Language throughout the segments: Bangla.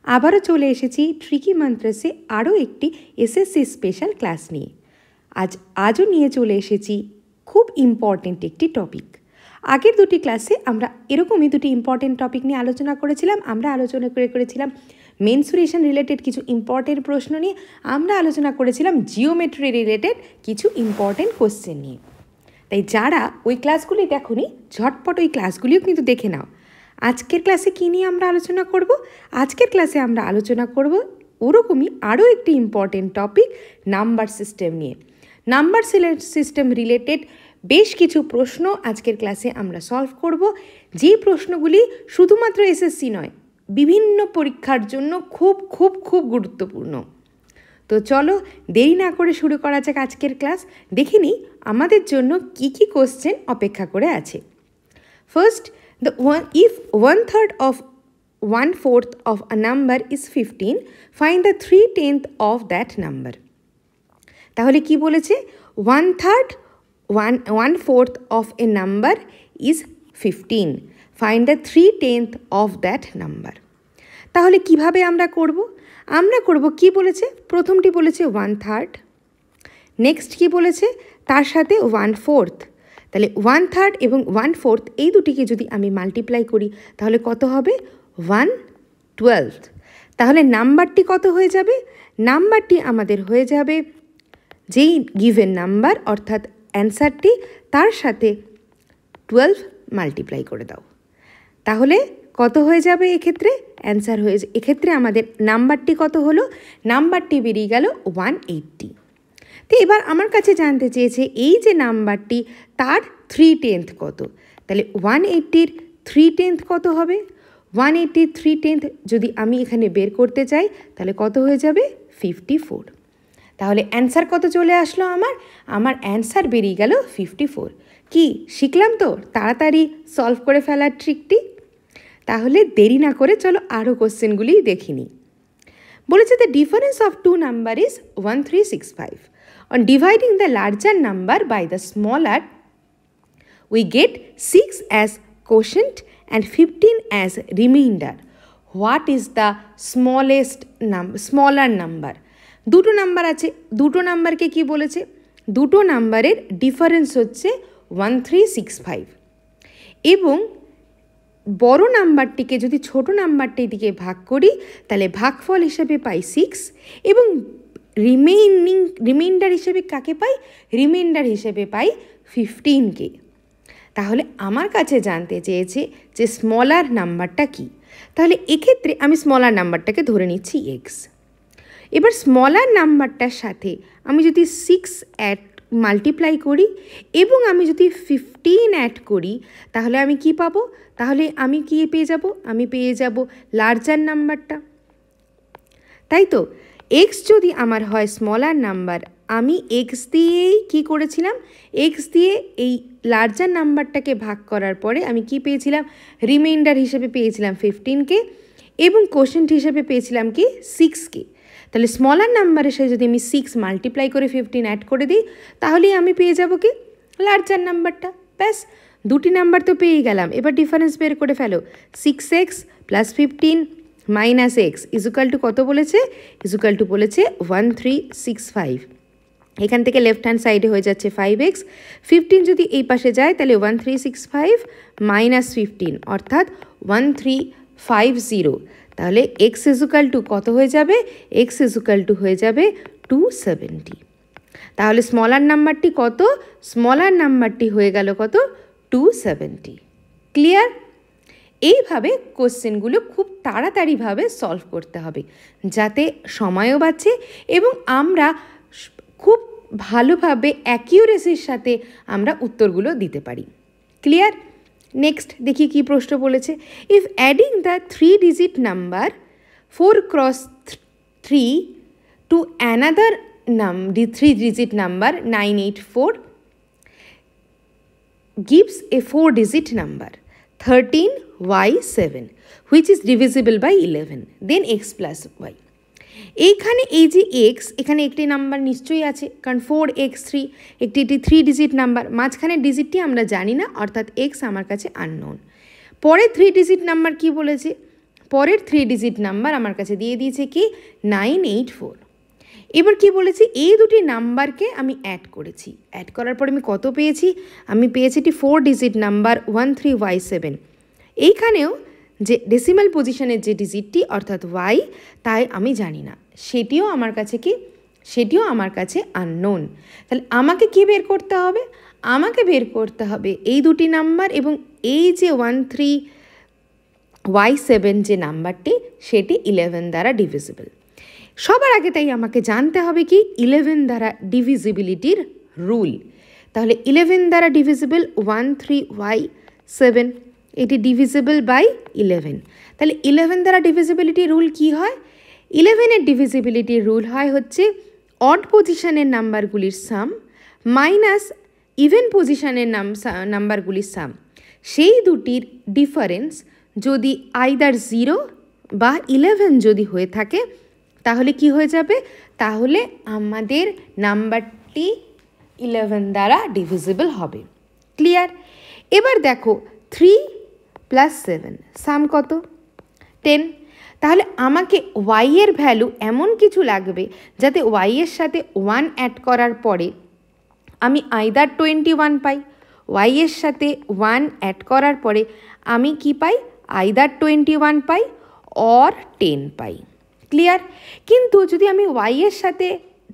আবারও চলে এসেছি ট্রিকি মন্ত্রসে আরও একটি এসএসসি স্পেশাল ক্লাস নিয়ে। আজও নিয়ে চলে এসেছি খুব ইম্পর্টেন্ট একটি টপিক। আগের দুটি ক্লাসে আমরা এরকমই দুটি ইম্পর্টেন্ট টপিক নিয়ে আলোচনা করেছিলাম। আমরা আলোচনা করেছিলাম মেনসুরেশন রিলেটেড কিছু ইম্পর্টেন্ট প্রশ্ন নিয়ে, আমরা আলোচনা করেছিলাম জিওমেট্রি রিলেটেড কিছু ইম্পর্টেন্ট কোশ্চেন নিয়ে। তাই যারা ওই ক্লাসগুলি দেখোনি ঝটপট ওই ক্লাসগুলিও কিন্তু দেখে নাও। আজকের ক্লাসে কী নিয়ে আমরা আলোচনা করব? আজকের ক্লাসে আমরা আলোচনা করব ওরকমই আরও একটি ইম্পর্টেন্ট টপিক, নাম্বার সিস্টেম নিয়ে। নাম্বার সিস্টেম রিলেটেড বেশ কিছু প্রশ্ন আজকের ক্লাসে আমরা সলভ করব, যে প্রশ্নগুলি শুধুমাত্র এসএসসি নয়, বিভিন্ন পরীক্ষার জন্য খুব খুব খুব গুরুত্বপূর্ণ। তো চলো দেরি না করে শুরু করা যাক আজকের ক্লাস। দেখে নিই আমাদের জন্য কি কি কোশ্চেন অপেক্ষা করে আছে। First, if 1/3 of 1/4 of a number is 15, find the 3/10 of that number. তাহলে কি বলেছে? 1/4 of a number is 15. Find the 3/10 of that number. তাহলে কিভাবে আমরা করব? কি বলেছে? প্রথমটি বলেছে 1/3, নেক্সট কি বলেছে? তার সাথে 1/4। তাহলে 1/3 এবং 1/4 এই দুটিকে যদি আমি মাল্টিপ্লাই করি তাহলে কত হবে? 1/12। তাহলে নাম্বারটি কত হয়ে যাবে? নাম্বারটি আমাদের হয়ে যাবে যেই গিভেন নাম্বার অর্থাৎ অ্যান্সারটি, তার সাথে 12 মাল্টিপ্লাই করে দাও। তাহলে কত হয়ে যাবে এক্ষেত্রে? অ্যান্সার হয়ে এক্ষেত্রে আমাদের নাম্বারটি কত হলো? নাম্বারটি বেরিয়ে গেল 180। তো এবার আমার কাছে জানতে চেয়েছে এই যে নাম্বারটি তার 3/10 কত। তাহলে 180-র 3/10 কত হবে? 180-র 3/10 যদি আমি এখানে বের করতে চাই তাহলে কত হয়ে যাবে? 54। তাহলে অ্যান্সার কত চলে আসলো আমার অ্যান্সার বেরিয়ে গেল 54। কি শিখলাম তো তাড়াতাড়ি সলভ করে ফেলার ট্রিকটি? তাহলে দেরি না করে চলো আরও কোশ্চেনগুলি দেখে নিই। বলেছে the difference of two number is 1365. On dividing the larger number by the smaller, we get 6 as quotient and 15 as remainder. What is the smaller number? দুটো নাম্বার আছে, দুটো নাম্বারকে কি বলেছে? দুটো নাম্বারের ডিফারেন্স হচ্ছে 1365 এবং বড় নাম্বারটিকে যদি ছোট নাম্বারটির দিকে ভাগ করি তাহলে ভাগফল হিসেবে পাই 6 এবং রিমাইন্ডার হিসেবে কাকে পাই? রিমাইন্ডার হিসেবে পাই 15কে। তাহলে আমার কাছে জানতে চেয়েছে যে স্মলার নাম্বারটা কি। তাহলে এক্ষেত্রে আমি স্মলার নাম্বারটাকে ধরে নিচ্ছি x। এবার স্মলার নাম্বারটার সাথে আমি যদি 6 মাল্টিপ্লাই করি এবং আমি যদি 15 অ্যাড করি তাহলে আমি কি পাবো? তাহলে আমি কি পেয়ে যাব? আমি পেয়ে যাব লার্জার নাম্বারটা, তাই তো? এক্স যদি আমার হয় স্মলার নাম্বার, আমি এক্স দিয়েই কী করেছিলাম? এক্স দিয়ে এই লার্জার নাম্বারটাকে ভাগ করার পরে আমি কি পেয়েছিলাম? রিমাইন্ডার হিসেবে পেয়েছিলাম 15কে এবং কোশেন্ট হিসেবে পেয়েছিলাম কি? 6কে। তাহলে স্মলার নাম্বারের সাথে যদি আমি 6 মাল্টিপ্লাই করে 15 অ্যাড করে দিই তাহলেই আমি পেয়ে যাব কি? লার্জার নাম্বারটা। ব্যাস, দুটি নাম্বার তো পেয়ে গেলাম। এবার ডিফারেন্স বের করে ফেলো। 6x plus 15 minus x equal to কত বলেছে? ইজুকাল টু বলেছে 1365। এখান থেকে লেফট হ্যান্ড সাইডে হয়ে যাচ্ছে 5x, 15 যদি এই পাশে যায় তাহলে 1365 মাইনাস 15 অর্থাৎ 1350। তাহলে এক্স ইজুকাল টু কত হয়ে যাবে? এক্স ইজুকাল টু হয়ে যাবে 270। তাহলে স্মলার নাম্বারটি কত? স্মলার নাম্বারটি হয়ে গেল কত? 270। ক্লিয়ার? এইভাবে কোশ্চেনগুলো খুব তাড়াতাড়িভাবে সলভ করতে হবে যাতে সময়ও বাঁচে এবং আমরা খুব ভালোভাবে অ্যাকিউরেসির সাথে আমরা উত্তরগুলো দিতে পারি। ক্লিয়ার? নেক্সট দেখি কি প্রশ্ন বলেছে। If adding the 3-digit number 4 × 3 to another 3-digit number 984 gives a 4-digit number 13y7 which is divisible by 11, then x plus y. এইখানে এই যে x, এখানে একটি নাম্বার নিশ্চয়ই আছে কারণ 4x3 একটি 3-digit নাম্বার, মাঝখানের ডিজিটটি আমরা জানি না অর্থাৎ x আমার কাছে আননোন। পরে 3-digit নাম্বার কি বলেছে? পরের 3 ডিজিট নাম্বার আমার কাছে দিয়ে দিয়েছে কি 984। এবার কি বলেছি, এই দুটি নাম্বারকে আমি অ্যাড করেছি, অ্যাড করার পর আমি কত পেয়েছি, আমি পেয়েছি একটি 4 ডিজিট নাম্বার 13y7। এইখানেও যে ডেসিমাল পজিশনের যে ডিজিটটি অর্থাৎ y, তাই আমি জানি না, সেটিও আমার কাছে কি, সেটিও আমার কাছে আননোন। তাহলে আমাকে কি বের করতে হবে, আমাকে বের করতে হবে এই দুটি নাম্বার এবং এই যে 13y7 যে নাম্বারটি সেটি 11 দ্বারা ডিভিজিবল। সবার আগে তাই আমাকে জানতে হবে কি 11 দ্বারা ডিভিজিবিলিটির রুল। তাহলে 11 দ্বারা ডিভিজিবল 13y7, এটি ডিভিজিবল বাই 11। তাহলে 11 দ্বারা ডিভিজিবিলিটি রুল কি হয়, 11-এর ডিভিজিবিলিটি রুল হয় হচ্ছে অড পজিশনের নাম্বারগুলির সাম মাইনাস ইভেন পজিশনের নাম্বারগুলির সাম, সেই দুটির ডিফারেন্স যদি আইদার 0 বা 11 যদি হয়ে থাকে তাহলে কি হয়ে যাবে, তাহলে আমাদের নাম্বারটি 11 দ্বারা ডিভিজিবল হবে। ক্লিয়ার? এবার দেখো 3 + 7 সাম কত, 10। তাহলে আমাকে y এর ভ্যালু এমন কিছু লাগবে যাতে y এর সাথে 1 অ্যাড করার পরে আমি আইদার 21 পাই, y এর সাথে 1 অ্যাড করার পরে আমি কি পাই, আইদার 21 পাই অর 10 পাই। ক্লিয়ার? কিন্তু যদি আমি y এর সাথে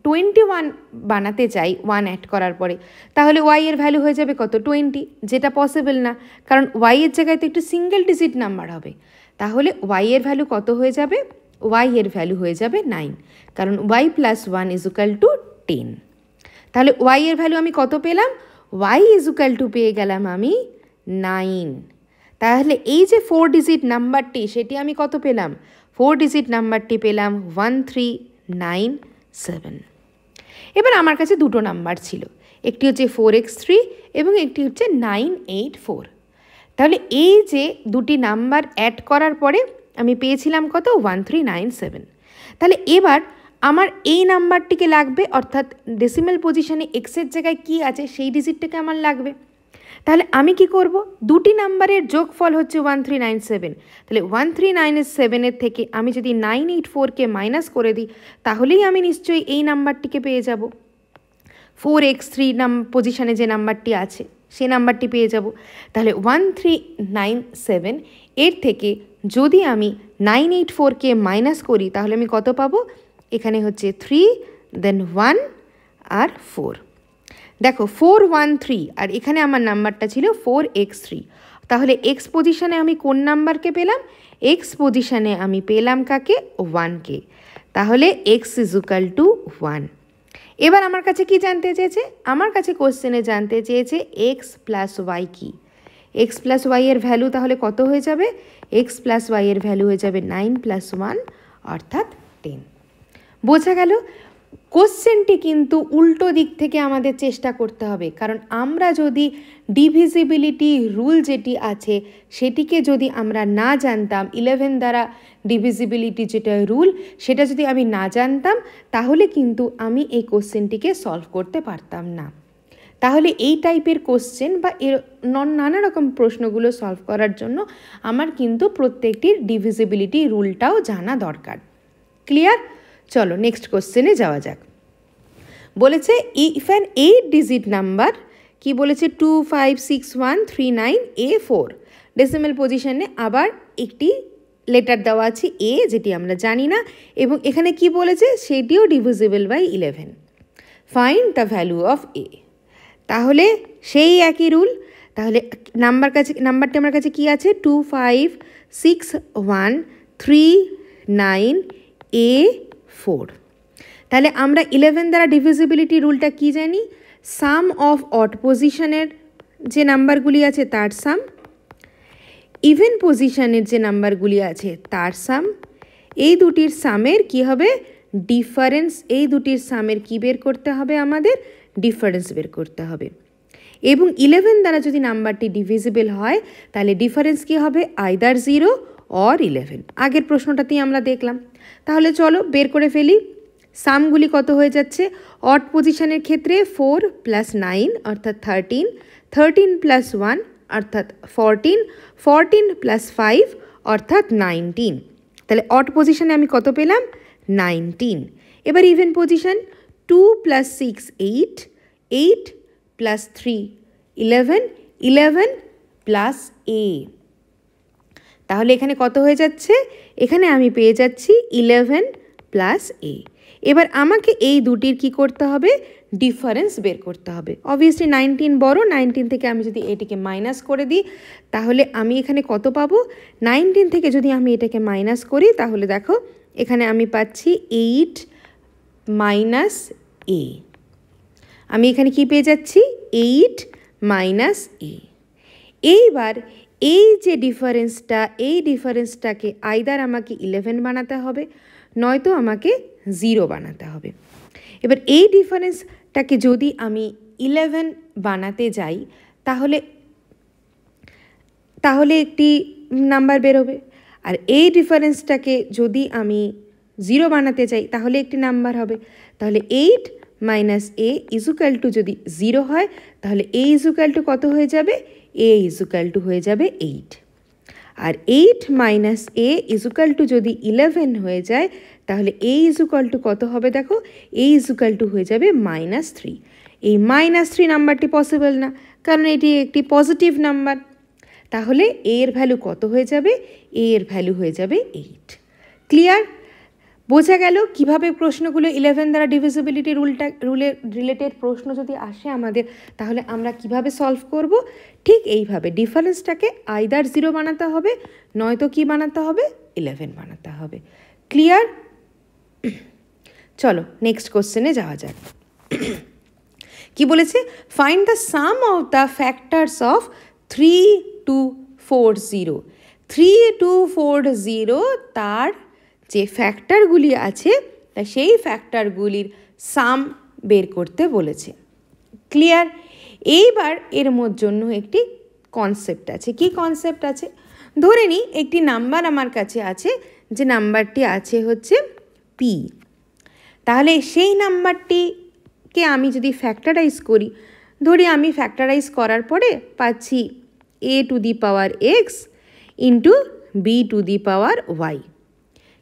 21 বানাতে চাই 1 অ্যাড করার পরে, তাহলে y এর ভ্যালু হয়ে যাবে কত, 20, যেটা পসিবল না, কারণ y এর জায়গায় তো একটু সিঙ্গেল ডিজিট নাম্বার হবে। তাহলে y এর ভ্যালু কত হয়ে যাবে, y এর ভ্যালু হয়ে যাবে 9, কারণ y + 1 = 10। তাহলে y এর ভ্যালু আমি কত পেলাম, y = পেয়ে গেলাম আমি 9। তাহলে এই যে 4 ডিজিট নাম্বারটি সেটি আমি কত পেলাম, 4 ডিজিট নাম্বারটি পেলাম 1397। এবার আমার কাছে দুটো নাম্বার ছিল, একটি হচ্ছে 4x3 এবং একটি হচ্ছে 984। তাহলে এই যে দুটি নাম্বার অ্যাড করার পরে আমি পেয়েছিলাম কত, 1397। তাহলে এবার আমার এই নাম্বারটিকে লাগবে, অর্থাৎ ডেসিমাল পজিশনে এক্সের জায়গায় কি আছে সেই ডিজিটটাকে আমার লাগবে। তাহলে আমি কি করব, দুটি নাম্বারের যোগফল হচ্ছে 1397। তাহলে 1397-এর থেকে আমি যদি 984-কে মাইনাস করে দিই তাহলেই আমি নিশ্চয়ই এই নাম্বারটিকে পেয়ে যাব। 4x3 পজিশনে যে নাম্বারটি আছে সেই নাম্বারটি পেয়ে যাব। তাহলে 1397 এর থেকে যদি আমি 984-কে মাইনাস করি তাহলে আমি কত পাবো, এখানে হচ্ছে 3 দেন 1 আর 4। দেখো 413 আর এখানে আমার নাম্বারটা ছিল 4x3। তাহলে এক্স পজিশনে আমি কোন নাম্বারকে পেলাম, এক্স পজিশনে আমি পেলাম কাকে, 1কে। তাহলে x = 1। এবার আমার কাছে কি জানতে চেয়েছে, আমার কাছে কোশ্চেনে জানতে চেয়েছে x + y কি। x + y এর ভ্যালু তাহলে কত হয়ে যাবে, x + y এর ভ্যালু হয়ে যাবে 9 + 1 অর্থাৎ 10। বোঝা গেল? কোশ্চেনটি কিন্তু উল্টো দিক থেকে আমাদের চেষ্টা করতে হবে, কারণ আমরা যদি ডিভিজিবিলিটি রুল যেটি আছে সেটিকে যদি আমরা না জানতাম, 11 দ্বারা ডিভিজিবিলিটি যেটা রুল সেটা যদি আমি না জানতাম তাহলে কিন্তু আমি এই কোশ্চেনটিকে সলভ করতে পারতাম না। তাহলে এই টাইপের কোশ্চেন বা এর নানা রকম প্রশ্নগুলো সলভ করার জন্য আমার কিন্তু প্রত্যেকটির ডিভিজিবিলিটি রুলটাও জানা দরকার। ক্লিয়ার? চলো নেক্সট কোশ্চেনে যাওয়া যাক। বলেছে ইফ অ্যান 8 ডিজিট নাম্বার, কি বলেছে, 256139A4 ডেসিমাল পজিশনে আবার একটি লেটার দেওয়া আছে এ, যেটি আমরা জানি না, এবং এখানে কি বলেছে সেটিও divisible by 11। Find the value of A. তাহলে সেই একই রুল। তাহলে নাম্বারটি আমার কাছে কি আছে, 256139A4। তাহলে আমরা 11 দ্বারা ডিভিজিবিলিটি রুলটা কি জানি, সাম অফ অড পজিশনের যে নাম্বারগুলি আছে তার সাম, ইভেন পজিশনের যে নাম্বারগুলি আছে তার সাম, এই দুটির সামের কি হবে, ডিফারেন্স। এই দুটির সামের কি বের করতে হবে, আমাদের ডিফারেন্স বের করতে হবে। এবং 11 দ্বারা যদি নাম্বারটি ডিভিজিবল হয় তাহলে ডিফারেন্স কি হবে, আইদার 0 অর 11। আগের প্রশ্নটাতেই আমরা দেখলাম। তাহলে চলো বের করে ফেলি। সামগুলি কত হয়ে যাচ্ছে, অড পজিশনের ক্ষেত্রে 4 + 9 অর্থাৎ 13, 13 + 1 অর্থাৎ 14, 14 + 5 অর্থাৎ 19। তাহলে অড পজিশনে আমি কত পেলাম 19। এবার ইভেন পজিশন 2 + 6 8, 8 + 3 11, 11 + a। তাহলে এখানে কত হয়ে যাচ্ছে? এখানে আমি পেয়ে যাচ্ছি 11 + a। এবার আমাকে এই দুটির কি করতে হবে? ডিফারেন্স বের করতে হবে। অবভিয়াসলি 19 বড়, 19 থেকে আমি যদি এটাকে মাইনাস করে দিই তাহলে আমি এখানে কত পাবো? 19 থেকে যদি আমি এটাকে মাইনাস করি তাহলে দেখো এখানে আমি পাচ্ছি 8 - a। আমি এখানে কি পেয়ে যাচ্ছি? 8 - a। এইবার এই যে ডিফারেন্সটা, এই ডিফারেন্সটাকে আইদার আমাকে 11 বানাতে হবে, নয়তো আমাকে 0 বানাতে হবে। এবার এই ডিফারেন্সটাকে যদি আমি 11 বানাতে যাই তাহলে একটি নাম্বার বেরোবে, আর এই ডিফারেন্সটাকে যদি আমি 0 বানাতে চাই তাহলে একটি নাম্বার হবে। তাহলে 8 - a = যদি 0 হয় তাহলে a = কত হয়ে যাবে? a = হয়ে যাবে 8। আর 8 - a = যদি 11 হয়ে যায় তাহলে a = কত হবে? দেখো a = হয়ে যাবে -3। এই -3 নাম্বারটি পসিবল না, কারণ এটি একটি পজিটিভ নাম্বার। তাহলে a এর ভ্যালু কত হয়ে যাবে? a এর ভ্যালু হয়ে যাবে 8। ক্লিয়ার? বোঝা গেল কিভাবে প্রশ্নগুলো 11 দ্বারা ডিভিজিবিলিটি রুলের রিলেটেড প্রশ্ন যদি আসে আমাদের তাহলে আমরা কিভাবে সলভ করব? ঠিক এইভাবে ডিফারেন্সটাকে আইদার 0 বানাতে হবে, নয়তো কি বানাতে হবে? 11 বানাতে হবে। ক্লিয়ার? চলো নেক্সট কোশ্চেনে যাওয়া যাক। কি বলেছে? Find the sum of the factors of 3240। 3240 তার যে ফ্যাক্টরগুলি আছে তা সেই ফ্যাক্টরগুলির সাম বের করতে বলেছে। ক্লিয়ার? এইবার এর জন্য একটি কনসেপ্ট আছে। কি কনসেপ্ট আছে? ধরে নিই একটি নাম্বার আমার কাছে আছে, যে নাম্বারটি আছে হচ্ছে p। তাহলে সেই নাম্বারটিকে আমি যদি ফ্যাক্টরাইজ করি, ধরি আমি ফ্যাক্টরাইজ করার পরে পাচ্ছি a⁴x × b⁴y।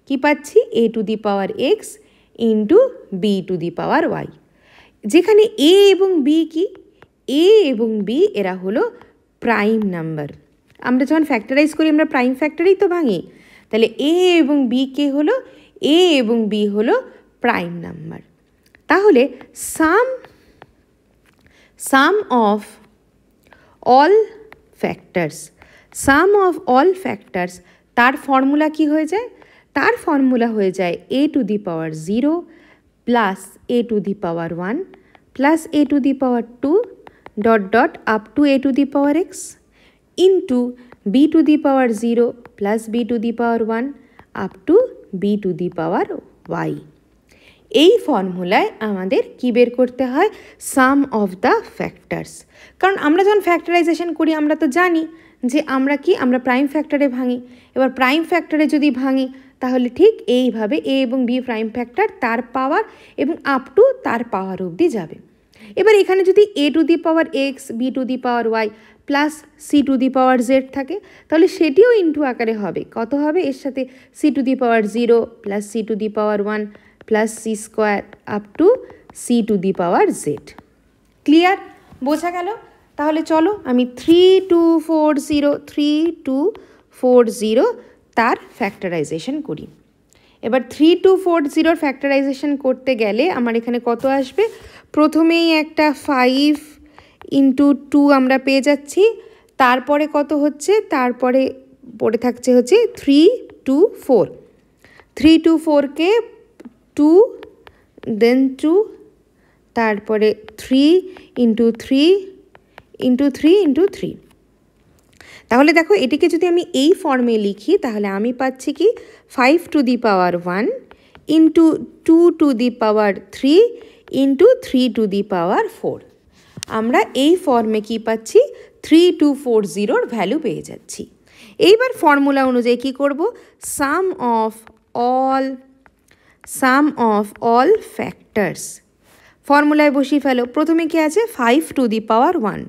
কি পাচ্ছি? a⁴x × b⁴y। যেখানে a এবং b কি? a এবং b এরা হলো প্রাইম নাম্বার। আমরা যখন ফ্যাক্টরাইজ করি আমরা প্রাইম ফ্যাক্টরেই তো ভাঙি। তাহলে a এবং b কে হলো? a এবং b হলো প্রাইম নাম্বার। তাহলে সাম অফ অল ফ্যাক্টরস তার ফর্মুলা কি হয়ে যায়? তার ফর্মুলা হয়ে যায় a⁴ + a⁴1 + a⁴2 ... up to a⁴x into b⁴0 + b⁴1 up to b⁴y। এই ফর্মুলায় আমাদের কি বের করতে হয়? সাম অফ দ্য ফ্যাক্টরস। কারণ আমরা যখন ফ্যাক্টরাইজেশন করি আমরা তো জানি যে আমরা প্রাইম ফ্যাক্টরে ভাঙি। এবার প্রাইম ফ্যাক্টরে যদি ভাঙি তাহলে ঠিক এইভাবে a এবং b প্রাইম ফ্যাক্টর, তার পাওয়ার এবং আপ টু তার পাওয়ার অবধি যাবে। এবার এখানে যদি a⁴x b⁴y প্লাস c⁴z থাকে তাহলে সেটিও ইনটু আকারে হবে। কত হবে? এর সাথে c⁴0 plus c⁴1 plus c² up to c⁴z। Clear? বোঝা গেল? তাহলে চলো আমি 3240 তার ফ্যাক্টরাইজেশন করি। এবার 3240 ফ্যাক্টরাইজেশন করতে গেলে আমার এখানে কত আসবে? প্রথমেই একটা 5 × 2 আমরা পেয়ে যাচ্ছি। তারপরে কত হচ্ছে? তারপরে পড়ে থাকছে হচ্ছে 324। 324কে 2 দেন 2, তারপরে 3 × 3 × 3 × 3। তাহলে দেখো এটিকে যদি আমি এই ফর্মে লিখি তাহলে আমি পাচ্ছি কি 5⁴1 × 2⁴ × 3⁴। আমরা এই ফর্মে কি পাচ্ছি? 3240 ভ্যালু পেয়ে যাচ্ছি। এইবার ফর্মুলা অনুযায়ী কি করব? সাম অফ অল ফ্যাক্টরস ফর্মুলায় বসিয়ে ফেলো। প্রথমে কি আছে? 5⁴1।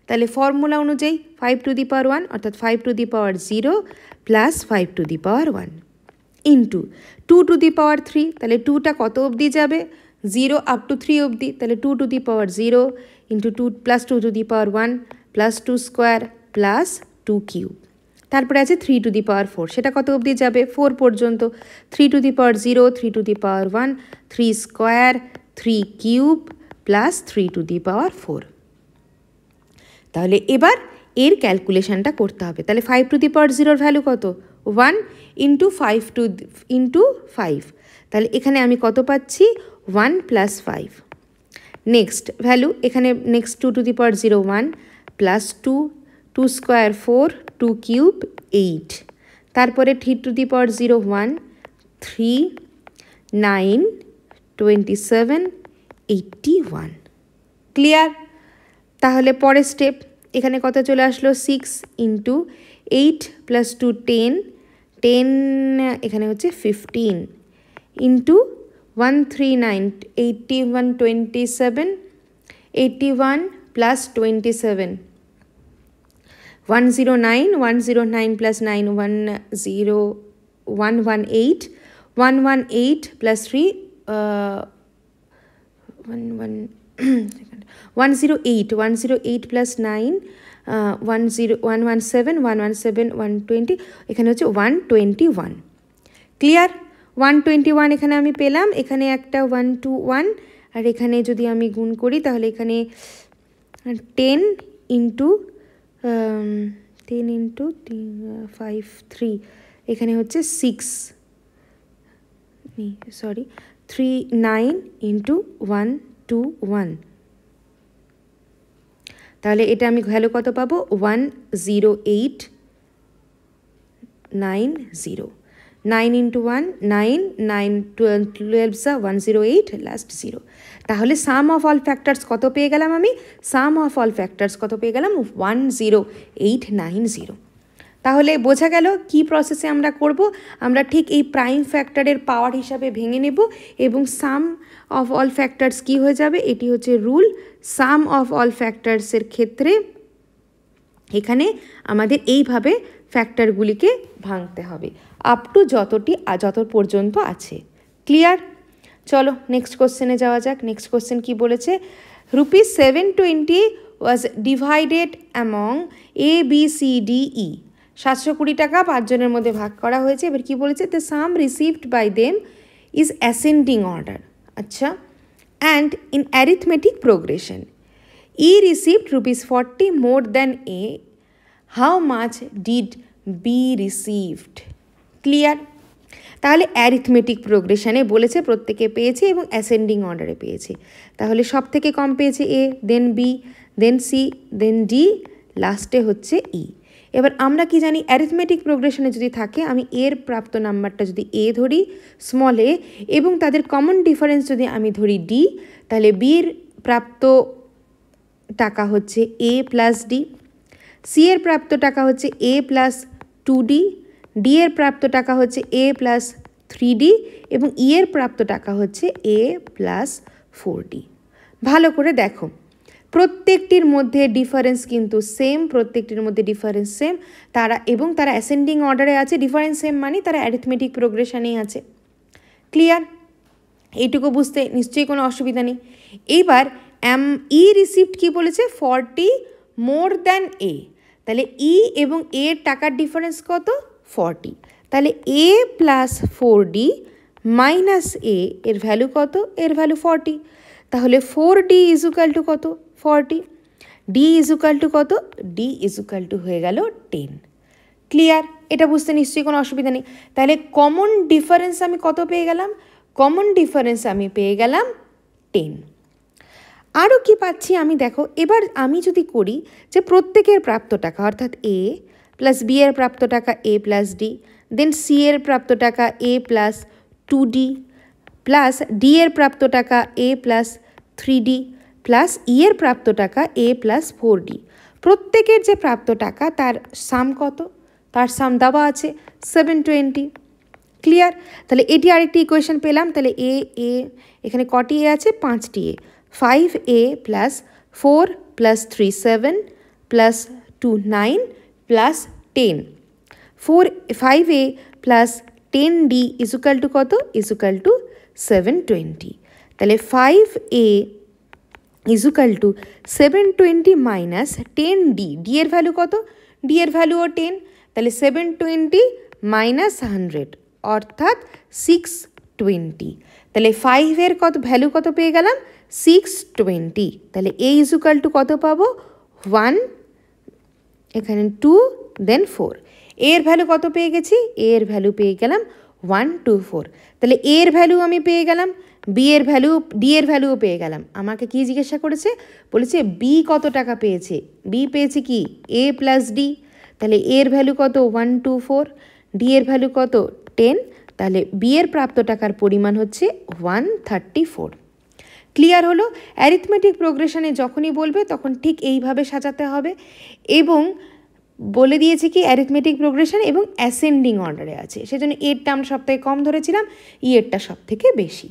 তাহলে ফর্মুলা অনুযায়ী 5⁴1 অর্থাৎ 5⁴0 + 5⁴1। ইন্টু 2 টু দি পাওয়ার 3, তাহলে 2টা কত অবধি যাবে 0 আপ টু 3 অবধি, তাহলে 2 to the power 0 into 2 plus 2 to the power 1 plus 2 square plus 2 cube. তারপরে আছে 3 টু দি পাওয়ার 4, সেটা কত অবধি যাবে 4 পর্যন্ত, 3 to the power 0, 3 to the power 1, 3 square 3 cube plus 3 to the power 4। তাহলে এবার এর ক্যালকুলেশনটা করতে হবে। তাহলে 5 টু দি পাওয়ার 0-র ভ্যালু কত 1 ইন্টু 5 ইন্টু 5, তাহলে এখানে আমি কত পাচ্ছি 1 প্লাস 5। নেক্সট ভ্যালু এখানে next 2 to the power 0 1 plus 2, 2 square 4, 2 cube 8, তারপরে 3 টু দি পাওয়ার 0 1 3 9 27 81। ক্লিয়ার? তাহলে পরের স্টেপ এখানে কত চলে আসলো 6 ইন্টু 8 প্লাস 2 10, 10 এখানে হচ্ছে 15 into 139 81 27 81 plus 27 109 109 plus 9 118 118 plus 3 108 108 plus 9 117 117 120, এখানে হচ্ছে 121। ক্লিয়ার? 121 এখানে আমি পেলাম, এখানে একটা 121, আর এখানে যদি আমি গুণ করি তাহলে এখানে 10 ইন্টু 5 3, এখানে হচ্ছে 6 3 9 ইন্টু 121, তাহলে এটা আমি ভ্যালু কত পাবো 10890। 9 ইন্টু 1 9 9 12 108 লাস্ট 0। তাহলে সাম অফ অল ফ্যাক্টরস কত পেয়ে গেলাম আমি, সাম অফ অল ফ্যাক্টরস কত পেয়ে গেলাম 10890। তাহলে বোঝা গেল কি প্রসেসে আমরা করব, আমরা ঠিক এই প্রাইম ফ্যাক্টরের পাওয়ার হিসাবে ভেঙে নেব এবং সাম অফ অল ফ্যাক্টরস কি হয়ে যাবে, এটি হচ্ছে রুল। সাম অফ অল ফ্যাক্টরসের ক্ষেত্রে এখানে আমাদের এইভাবে ফ্যাক্টরগুলিকে ভাঙতে হবে আপ টু যত পর্যন্ত আছে। ক্লিয়ার? চলো নেক্সট কোশ্চেনে যাওয়া যাক। নেক্সট কোশ্চেন কি বলেছে, রুপিস 720 ওয়াজ ডিভাইডেড অ্যামং ABCDE, 720 টাকা 5 জনের মধ্যে ভাগ করা হয়েছে। এবার কি বলেছে, the sum received by them is ascending order. আচ্ছা, and in arithmetic progression E received rupees 40 more than A, how much did B received? Clear? তাহলে অ্যারিথমেটিক প্রোগ্রেশনে বলেছে প্রত্যেকে পেয়েছে এবং অ্যাসেন্ডিং অর্ডারে পেয়েছে। তাহলে সব থেকে কম পেয়েছে A, then B, then C, then D, লাস্টে হচ্ছে E। এবার আমরা কি জানি, অ্যারিথমেটিক প্রোগ্রেশনে যদি থাকে আমি এর প্রাপ্ত নাম্বারটা যদি A ধরি স্মল a এবং তাদের কমন ডিফারেন্স যদি আমি ধরি D, তাহলে বির প্রাপ্ত টাকা হচ্ছে A প্লাস D, সি এর প্রাপ্ত টাকা হচ্ছে A প্লাস 2D, ডি এর প্রাপ্ত টাকা হচ্ছে A প্লাস 3D এবং ই এর প্রাপ্ত টাকা হচ্ছে A প্লাস 4D। ভালো করে দেখো, প্রত্যেকটির মধ্যে ডিফারেন্স কিন্তু সেম, প্রত্যেকটির মধ্যে ডিফারেন্স সেম, তারা অ্যাসেন্ডিং অর্ডারে আছে। ডিফারেন্স সেম মানে তারা অ্যারিথমেটিক প্রোগ্রেশনেই আছে। ক্লিয়ার? এইটুকু বুঝতে নিশ্চয়ই কোনো অসুবিধা নেই। এইবার ই রিসিভড কি বলেছে, 40 মোর দ্যান এ, তাহলে ই এবং এর টাকার ডিফারেন্স কত 40, তাহলে এ প্লাস 4D মাইনাস এ এর ভ্যালু কত, এর ভ্যালু 40, তাহলে 4D ইজুকাল টু কত 40, ডি ইজুকাল টু কত, ডি ইজুকাল টু হয়ে গেল 10। ক্লিয়ার? এটা বুঝতে নিশ্চয়ই কোনো অসুবিধা নেই। তাহলে কমন ডিফারেন্স আমি কত পেয়ে গেলাম, কমন ডিফারেন্স আমি পেয়ে গেলাম 10। আরও কি পাচ্ছি আমি দেখো, এবার আমি যদি করি যে প্রত্যেকের প্রাপ্ত টাকা অর্থাৎ এ প্লাস বি এর প্রাপ্ত টাকা এ প্লাস ডি, দেন সি এর প্রাপ্ত টাকা এ প্লাস 2D প্লাস ডি এর প্রাপ্ত টাকা এ প্লাস 3D প্লাস ই এর প্রাপ্ত টাকা এ প্লাস 4D, প্রত্যেকের যে প্রাপ্ত টাকা তার সাম কত, তার সাম দেওয়া আছে 720। ক্লিয়ার? তাহলে এটি আরেকটি ইকুয়েশন পেলাম। তাহলে এ এখানে কটি এ আছে, 5টি এ, 5A plus 4 plus 3 7 plus 2 9 plus 10, 5A plus 10d equal to কত, ইজুকাল টু 720। তাহলে 5a equal to 720 minus 10d, D এর ভ্যালু কত, ডি এর ভ্যালুও 10, তাহলে 720 মাইনাস 100 অর্থাৎ 620। তাহলে 5 এর কত ভ্যালু কত পেয়ে গেলাম, 620। তাহলে a ইজুকাল টু কত পাবো, 1, এখানে 2, দেন 4। এর ভ্যালু কত পেয়ে গেছি, এর ভ্যালু পেয়ে গেলাম 124। তাহলে এর ভ্যালু আমি পেয়ে গেলাম, বি এর ভ্যালু, ডি এর ভ্যালুও পেয়ে গেলাম। আমাকে কি জিজ্ঞাসা করেছে, বলেছে বি কত টাকা পেয়েছে, বি পেয়েছে কি এ প্লাস ডি। তাহলে এর ভ্যালু কত 124, ডি এর ভ্যালু কত 10, তাহলে বি এর প্রাপ্ত টাকার পরিমাণ হচ্ছে 134। ক্লিয়ার হলো? অ্যারিথমেটিক প্রোগ্রেশনে যখনই বলবে তখন ঠিক এইভাবে সাজাতে হবে। এবং বলে দিয়েছি কি অ্যারিথমেটিক প্রোগ্রেশন এবং অ্যাসেন্ডিং অর্ডারে আছে, সেজন্য এরটা আমরা সব থেকে কম ধরেছিলাম, এরটা সব থেকে বেশি।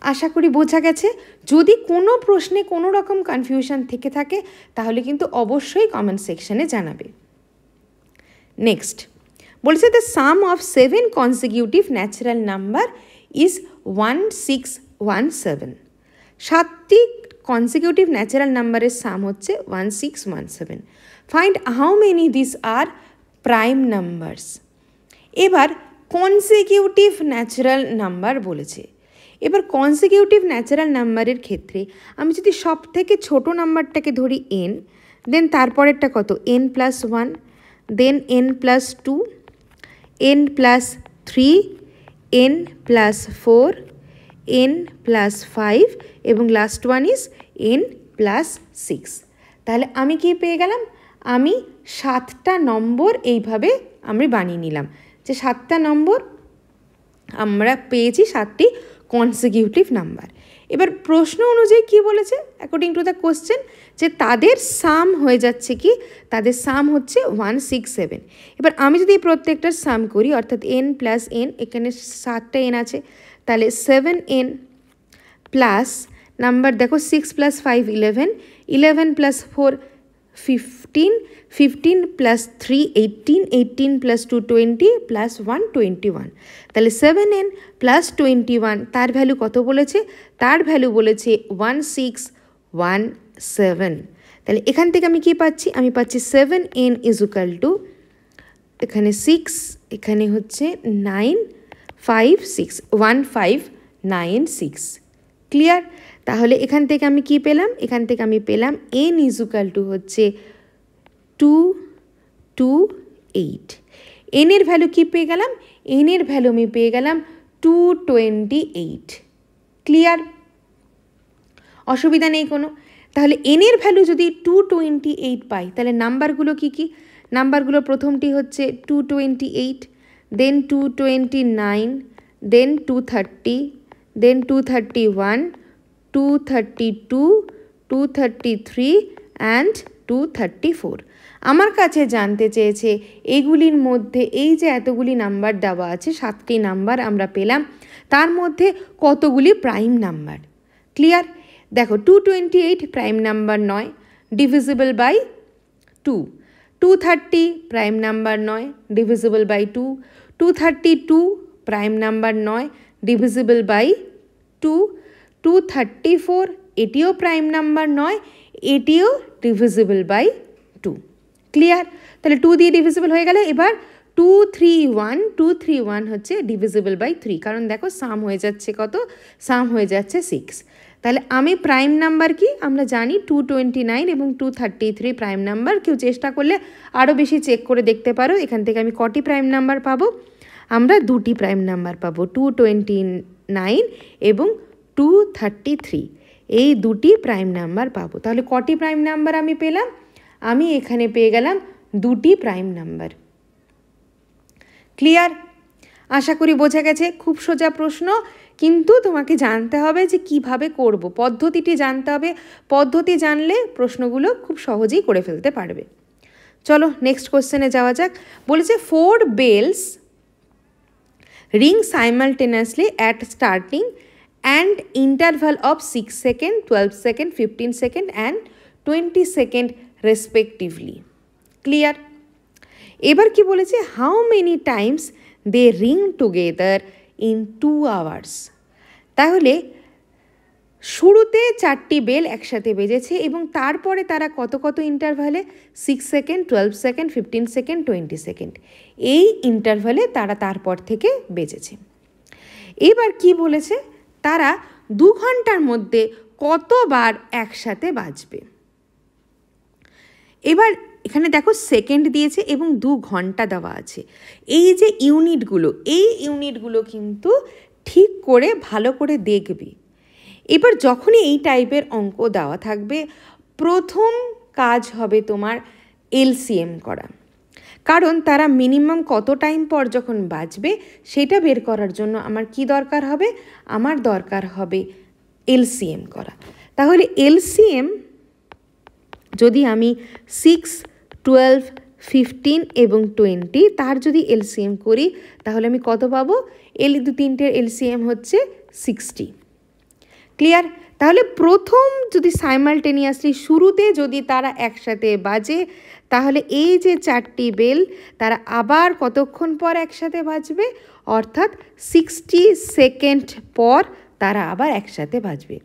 আশা করি বোঝা গেছে। যদি কোনো প্রশ্নে কোনো রকম কনফিউশন থেকে থাকে তাহলে কিন্তু অবশ্যই কমেন্ট সেকশনে জানাবে। নেক্সট বলছে the sum of 7 consecutive natural number is 1617। 7টি কনসিকিউটিভ ন্যাচারাল নাম্বারের সাম হচ্ছে 1617। Find how many this are prime numbers. এবার কনসিকিউটিভ ন্যাচারাল নাম্বার বলেছে। এবার কনসিকিউটিভ ন্যাচারাল নাম্বারের ক্ষেত্রে আমি যদি সব থেকে ছোটো নাম্বারটাকে ধরি n, দেন তারপরেরটা কত n প্লাস 1, দেন n plus 2, n plus 3, n plus 4, n plus 5 এবং last one is n plus 6। তাহলে আমি কি পেয়ে গেলাম, আমি 7টা নম্বর এইভাবে আমি বানিয়ে নিলাম যে 7টা নম্বর আমরা পেয়েছি, 7টি কনসিকিউটিভ নাম্বার। এবার প্রশ্ন অনুযায়ী কি বলেছে, অ্যাকর্ডিং টু দ্য কোশ্চেন, যে তাদের সাম হয়ে যাচ্ছে কি, তাদের সাম হচ্ছে 167। এবার আমি যদি প্রত্যেকটার সাম করি অর্থাৎ n প্লাস n, এখানে 7টা n আছে, তাহলে 7n প্লাস নাম্বার দেখো 6 plus 5 11, 11 plus 4 15, 15 plus 3 18, 18 plus 2 20 plus 1 21। তাহলে 7n প্লাস 21 তার ভ্যালু কত বলেছে, তার ভ্যালু বলেছে 1617। তাহলে এখান থেকে আমি কি পাচ্ছি, আমি পাচ্ছি 7n ইজুকাল টু এখানে 6, এখানে হচ্ছে 9 5 6 1596। ক্লিয়ার? তাহলে এখান থেকে আমি কি পেলাম, এখান থেকে আমি পেলাম n ইজুকাল টু হচ্ছে 228। n এর ভ্যালু কি পেয়ে গেলাম, n এর ভ্যালু আমি পেয়ে গেলাম 228। ক্লিয়ার? অসুবিধা নেই কোনো। তাহলে n এর ভ্যালু যদি 228 পাই তাহলে নাম্বারগুলো কি কি, নাম্বারগুলো প্রথমটি হচ্ছে 228, দেন 229, দেন 230, দেন 231, 232, 233 অ্যান্ড 234। আমার কাছে জানতে চেয়েছে এগুলির মধ্যে এই যে এতগুলি নাম্বার দেওয়া আছে, 7টি নাম্বার আমরা পেলাম, তার মধ্যে কতগুলি প্রাইম নাম্বার। ক্লিয়ার? দেখো 228 প্রাইম নাম্বার নয়, ডিভিজিবল বাই 2। 230 প্রাইম নাম্বার নয়, ডিভিজিবল বাই 2। 232 প্রাইম নাম্বার নয়, ডিভিজিবল বাই 2। 234 এটিও প্রাইম নাম্বার নয়, এটিও ডিভিজিবল বাই 2। ক্লিয়ার? তাহলে 2 দিয়ে ডিভিজিবল হয়ে গেলে এবার 231 হচ্ছে ডিভিজিবল বাই 3, কারণ দেখো সাম হয়ে যাচ্ছে কত, সাম হয়ে যাচ্ছে 6। তাহলে আমি প্রাইম নাম্বার কি আমরা জানি 229 এবং 233 প্রাইম নাম্বার। কেউ চেষ্টা করলে আরও বেশি চেক করে দেখতে পারো, এখান থেকে আমি কটি প্রাইম নাম্বার পাবো, আমরা 2টি প্রাইম নাম্বার পাবো, 229 এবং 233, এই 2টি প্রাইম নাম্বার পাবো। তাহলে কটি প্রাইম নাম্বার আমি পেলাম, আমি এখানে পেয়ে গেলাম 2টি প্রাইম নাম্বার। ক্লিয়ার? আশা করি বোঝা গেছে। খুব সোজা প্রশ্ন, কিন্তু তোমাকে জানতে হবে যে কিভাবে করব, পদ্ধতিটি জানতে হবে। পদ্ধতি জানলে প্রশ্নগুলো খুব সহজেই করে ফেলতে পারবে। চলো নেক্সট কোশ্চেনে যাওয়া যাক। বলেছে 4 bells ring simultaneously at starting and interval of 6 seconds, 12 seconds, 15 seconds and 20 seconds respectively. Clear? এবার কি বলেছে, how many times they ring together in 2 hours। তাহলে শুরুতে 4টি বেল একসাথে বেজেছে এবং তারপরে তারা কত কত ইন্টারভ্যালে 6 সেকেন্ড, 12 সেকেন্ড, 15 সেকেন্ড, 20 সেকেন্ড এই ইন্টারভ্যালে তারা তারপর থেকে বেজেছে। এবার কি বলেছে, তারা 2 ঘন্টার মধ্যে কতবার একসাথে বাজবে। এবার এখানে দেখো সেকেন্ড দিয়েছে এবং 2 ঘন্টা দেওয়া আছে। এই যে ইউনিটগুলো কিন্তু ঠিক করে ভালো করে দেখবে। এবার যখনই এই টাইপের অঙ্ক দেওয়া থাকবে, প্রথম কাজ হবে তোমার এলসিএম করা, কারণ তারা মিনিমাম কত টাইম পর যখন বাজবে সেটা বের করার জন্য আমার কি দরকার হবে, আমার দরকার হবে এলসিএম করা। তাহলে এলসিএম যদি আমি 6, 12, 15 এবং 20 তার যদি এলসিএম করি তাহলে আমি কত পাবো, তিনটের এলসিএম হচ্ছে 60। ক্লিয়ার? তাহলে প্রথম যদি সাইমালটেনিয়াসলি শুরুতে যদি তারা একসাথে বাজে, তাহলে এই যে 4টি বেল তারা আবার কতক্ষণ পর একসাথে বাজবে, অর্থাৎ 60 সেকেন্ড পর তারা আবার একসাথে বাজবে।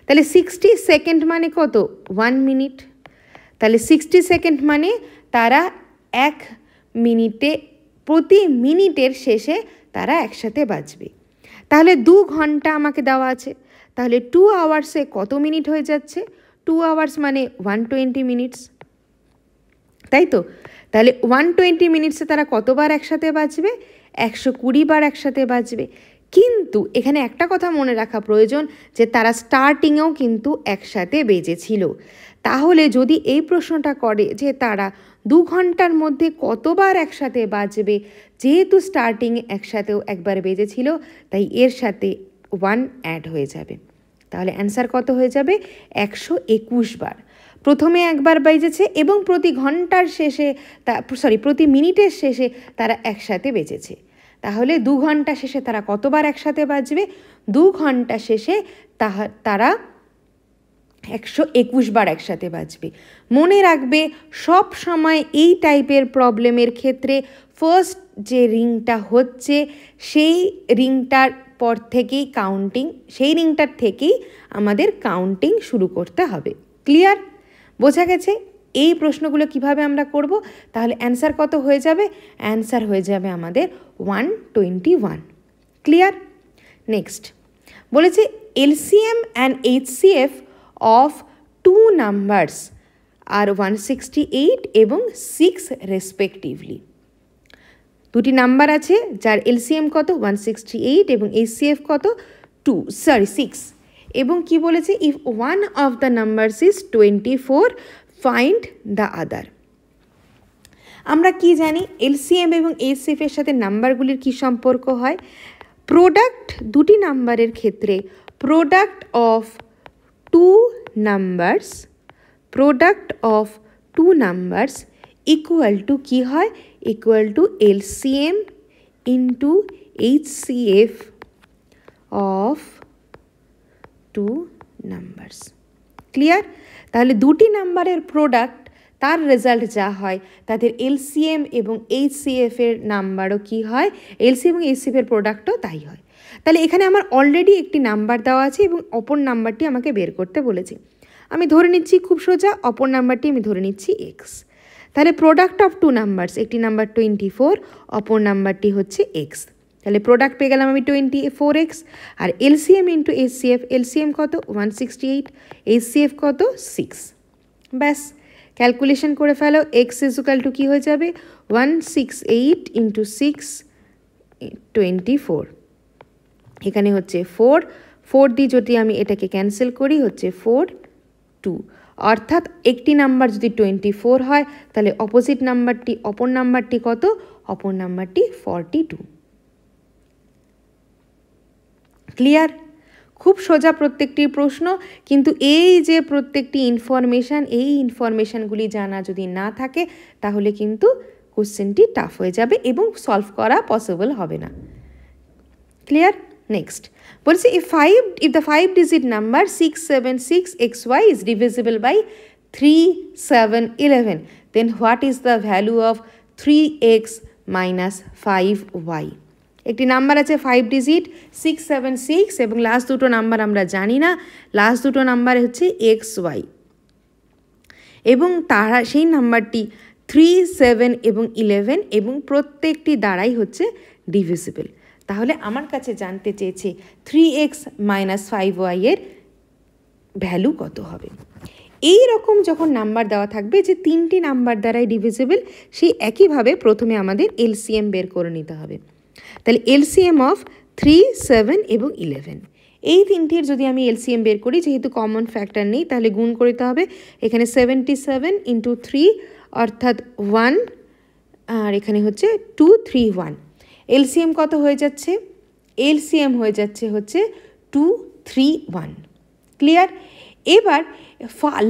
তাহলে 60 সেকেন্ড মানে কত, 1 মিনিট। তাহলে 60 সেকেন্ড মানে তারা 1 মিনিটে, প্রতি মিনিটের শেষে তারা একসাথে বাজবে। তাহলে 2 ঘন্টা আমাকে দেওয়া আছে, তাহলে 2 আওয়ার্সে কত মিনিট হয়ে যাচ্ছে, 2 আওয়ার্স মানে 120 মিনিটস, তাই তো? তাহলে 120 মিনিটসে তারা কতবার একসাথে বাজবে, 120 বার একসাথে বাজবে। কিন্তু এখানে একটা কথা মনে রাখা প্রয়োজন যে তারা স্টার্টিংয়েও কিন্তু একসাথে বেজেছিল। তাহলে যদি এই প্রশ্নটা করে যে তারা 2 ঘন্টার মধ্যে কতবার একসাথে বাজবে, যেহেতু স্টার্টিং একসাথেও একবার বেজেছিল তাই এর সাথে 1 অ্যাড হয়ে যাবে। তাহলে অ্যান্সার কত হয়ে যাবে, 121 বার। প্রথমে একবার বেজেছে এবং প্রতি ঘন্টার শেষে প্রতি মিনিটের শেষে তারা একসাথে বেজেছে। তাহলে 2 ঘন্টা শেষে তারা কতবার একসাথে বাজবে, 2 ঘন্টা শেষে তারা 121 বার একসাথে বাজবে। মনে রাখবে সব সময় এই টাইপের প্রবলেমের ক্ষেত্রে ফার্স্ট যে রিংটা হচ্ছে সেই রিংটার পর থেকেই কাউন্টিং, সেই রিংটার থেকেই আমাদের কাউন্টিং শুরু করতে হবে। ক্লিয়ার? বোঝা গেছে এই প্রশ্নগুলো কিভাবে আমরা করব? তাহলে অ্যান্সার কত হয়ে যাবে, অ্যান্সার হয়ে যাবে আমাদের 121। ক্লিয়ার? নেক্সট বলেছে LCM and HCF of 2 numbers are 168 এবং 6 রেসপেক্টিভলি। দুটি নাম্বার আছে যার এলসিএম কত, 168 এবং এইচসিএফ কত, 6। এবং কি বলেছে, if one of the numbers is 24 find the other. আমরা কি জানি এলসিএম এবং এইচসিএফের সাথে নাম্বারগুলির কি সম্পর্ক হয়? প্রোডাক্ট দুটি নাম্বারের ক্ষেত্রে product of 2 numbers equal to কি হয়, equal to LCM into HCF of 2 numbers. Clear? তাহলে দুটি নাম্বারের প্রোডাক্ট তার রেজাল্ট যা হয় তাদের এলসিএম এবং এইচসিএফের নাম্বারও কি হয়, এলসিএম এবং এইচসিএফের প্রোডাক্টও তাই হয়। তাহলে এখানে আমার অলরেডি একটি নাম্বার দেওয়া আছে এবং অপর নাম্বারটি আমাকে বের করতে বলেছে। আমি ধরে নিচ্ছি খুব সোজা, অপর নাম্বারটি আমি ধরে নিচ্ছি এক্স। তাহলে প্রোডাক্ট অফ 2 নাম্বারস, একটি নাম্বার 24, অপর নাম্বারটি হচ্ছে এক্স। তাহলে প্রোডাক্ট পেয়ে গেলাম আমি 24x। আর এলসিএম ইন্টু এইচসিএফ, এলসিএম কত 168, এইচসিএফ কত 6। ব্যাস ক্যালকুলেশন করে ফেলো, এক্স ইজুকাল টু কী হয়ে যাবে, 168 ইন্টু 6 24। এখানে হচ্ছে 4 দিয়ে যদি আমি এটাকে ক্যান্সেল করি হচ্ছে 4 2। অর্থাৎ একটি নাম্বার যদি 24 হয় তাহলে অপর নাম্বারটি কত, অপর নাম্বারটি 42। ক্লিয়ার? খুব সোজা প্রত্যেকটি প্রশ্ন, কিন্তু এই যে প্রত্যেকটি ইনফরমেশান, এই ইনফরমেশানগুলি জানা যদি না থাকে তাহলে কিন্তু কোশ্চেনটি টাফ হয়ে যাবে এবং সলভ করা পসিবল হবে না। ক্লিয়ার? নেক্সট বলছে if the 5-digit number 676xy is divisible by 3, 7, 11, then what is the value of 3x minus 5y। একটি নাম্বার আছে 5 ডিজিট 676 এবং লাস্ট দুটো নাম্বার আমরা জানি না, লাস্ট দুটো নাম্বার হচ্ছে xy এবং তারা সেই নাম্বারটি 3, 7 এবং 11 এবং প্রত্যেকটি দ্বারাই হচ্ছে ডিভিজিবল। তাহলে আমার কাছে জানতে চেয়েছে 3x মাইনাস 5y এর ভ্যালু কত হবে। এই রকম যখন নাম্বার দেওয়া থাকবে যে তিনটি নাম্বার দ্বারাই ডিভিজিবল, সেই একইভাবে প্রথমে আমাদের এলসিএম বের করে নিতে হবে। তাহলে এলসিএম অফ 3, 7 এবং 11, এই তিনটির যদি আমি এলসিএম বের করি, যেহেতু কমন ফ্যাক্টর নেই তাহলে গুণ করতে হবে। এখানে 77 ইন্টু 3 অর্থাৎ 1, আর এখানে হচ্ছে 2, 3, 1। এলসিএম কত হয়ে যাচ্ছে? এলসিএম হয়ে যাচ্ছে হচ্ছে 2, 3, 1। ক্লিয়ার? এবার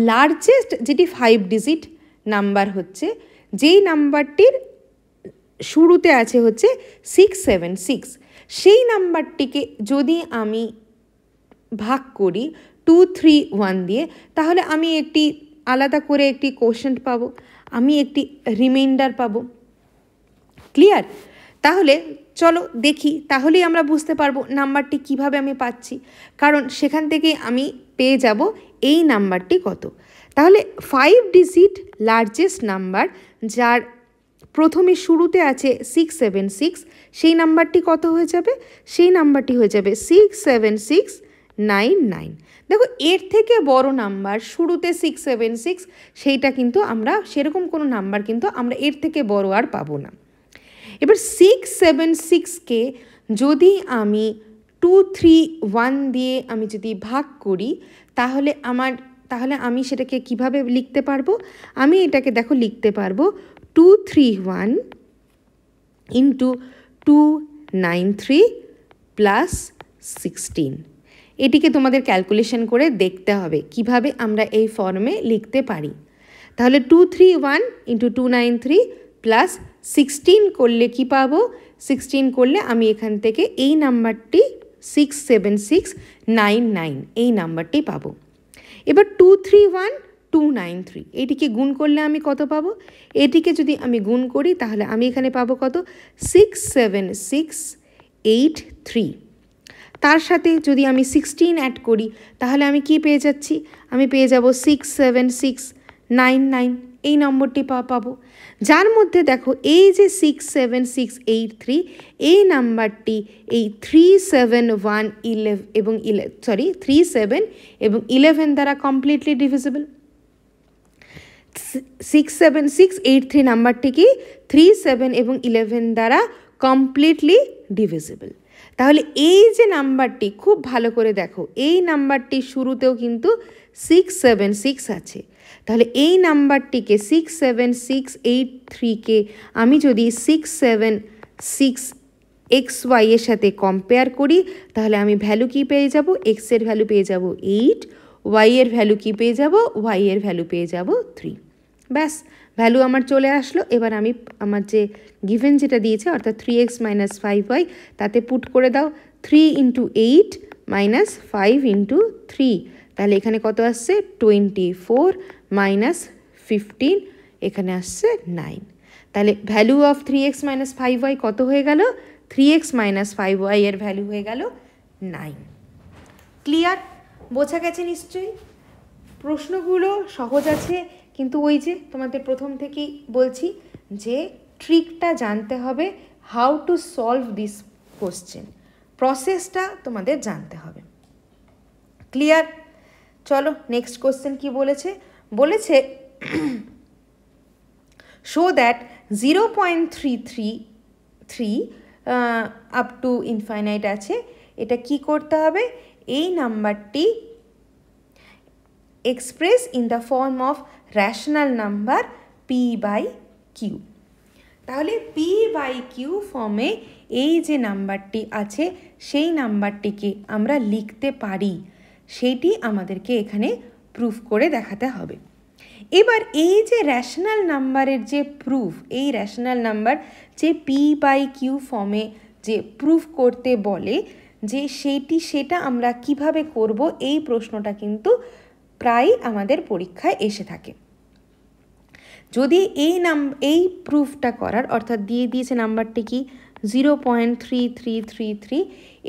লার্জেস্ট যেটি 5 ডিজিট নাম্বার হচ্ছে, যেই নাম্বারটির শুরুতে আছে হচ্ছে 676, সেই নাম্বারটিকে যদি আমি ভাগ করি 2, 3, 1 দিয়ে, তাহলে আমি একটি আলাদা করে একটি কোশেন্ট পাবো, আমি একটি রিমাইন্ডার পাবো। ক্লিয়ার? তাহলে চলো দেখি, তাহলেই আমরা বুঝতে পারবো নাম্বারটি কিভাবে আমি পাচ্ছি, কারণ সেখান থেকে আমি পেয়ে যাব এই নাম্বারটি কত। তাহলে 5 ডিজিট লার্জেস্ট নাম্বার যার প্রথমে শুরুতে আছে 676, সেই নাম্বারটি কত হয়ে যাবে? সেই নাম্বারটি হয়ে যাবে 67699। দেখো, এর থেকে বড় নাম্বার শুরুতে 676, সেইটা কিন্তু আমরা সেরকম কোনো নাম্বার কিন্তু আমরা এর থেকে বড় আর পাবো না। এবার 676কে যদি আমি 2, 3, 1 দিয়ে আমি যদি ভাগ করি, তাহলে আমি সেটাকে কিভাবে লিখতে পারবো? আমি এটাকে দেখো লিখতে পারবো 231 ইন্টু 293 প্লাস 16। এটিকে তোমাদের ক্যালকুলেশন করে দেখতে হবে কিভাবে আমরা এই ফর্মে লিখতে পারি। তাহলে 231 ইন্টু 293 প্লাস 16 করলে কি পাবো? 16 করলে আমি এখান থেকে এই নাম্বারটি 67699 এই নাম্বারটি পাবো। এবার 231, 293 এটিকে গুণ করলে আমি কত পাবো? এটিকে যদি আমি গুণ করি তাহলে আমি এখানে পাবো কত? 67683। তার সাথে যদি আমি 16 অ্যাড করি তাহলে আমি কি পেয়ে যাচ্ছি? আমি পেয়ে যাব 67699 এই নম্বরটি পাবো, যার মধ্যে দেখো এই যে 67683 এই নাম্বারটি এই 371 এবং 37 এবং 11 দ্বারা কমপ্লিটলি ডিভিজিবল। 67683 নাম্বারটি কি 37 এবং 11 দ্বারা কমপ্লিটলি ডিভিজিবল। তাহলে এই যে নাম্বারটি, খুব ভালো করে দেখো, এই নাম্বারটি শুরুতেও কিন্তু 676 আছে। তাহলে এই নাম্বারটিকে 67683কে আমি যদি 676xy এর সাথে কম্পেয়ার করি, তাহলে আমি ভ্যালু কি পেয়ে যাব? x এর ভ্যালু পেয়ে যাব 8, y এর ভ্যালু কি পেয়ে যাব? y এর ভ্যালু পেয়ে যাব 3। ব্যাস, ভ্যালু আমার চলে আসলো। এবার আমি আমার যে গিভেন যেটা দিয়েছে অর্থাৎ 3x মাইনাস 5y, তাতে পুট করে দাও 3 ইন্টু 8 মাইনাস 5 ইন্টু 3, তাহলে এখানে কত আসছে? 24 মাইনাস 15, এখানে আসছে 9। তাহলে value of 3x minus 5y কত হয়ে গেল? 3x মাইনাস 5y এর ভ্যালু হয়ে গেল 9। ক্লিয়ার? বোঝা গেছে নিশ্চয়ই? প্রশ্নগুলো সহজ আছে, কিন্তু ওই যে তোমাদের প্রথম থেকেই বলছি যে ট্রিকটা জানতে হবে, how to solve this question, প্রসেসটা তোমাদের জানতে হবে। ক্লিয়ার? চলো নেক্সট কোশ্চেন কি বলেছে? বলেছে show that 0.333 up to infinite আছে। এটা কি করতে হবে? এই নাম্বারটি express in the form of rational number p/q। তাহলে p/q ফর্মে এই যে নাম্বারটি আছে সেই নাম্বারটিকে আমরা লিখতে পারি, সেইটি আমাদেরকে এখানে প্রুফ করে দেখাতে হবে। এবার এই যে র্যাশনাল নাম্বারের যে প্রুফ, এই র্যাশনাল নাম্বার যে p/q ফর্মে যে প্রুফ করতে বলে যে সেটা আমরা কিভাবে করব, এই প্রশ্নটা কিন্তু প্রায় আমাদের পরীক্ষায় এসে থাকে। যদি এই প্রুফটা করার অর্থাৎ দিয়ে দিয়েছে নাম্বারটি কি 0.3333,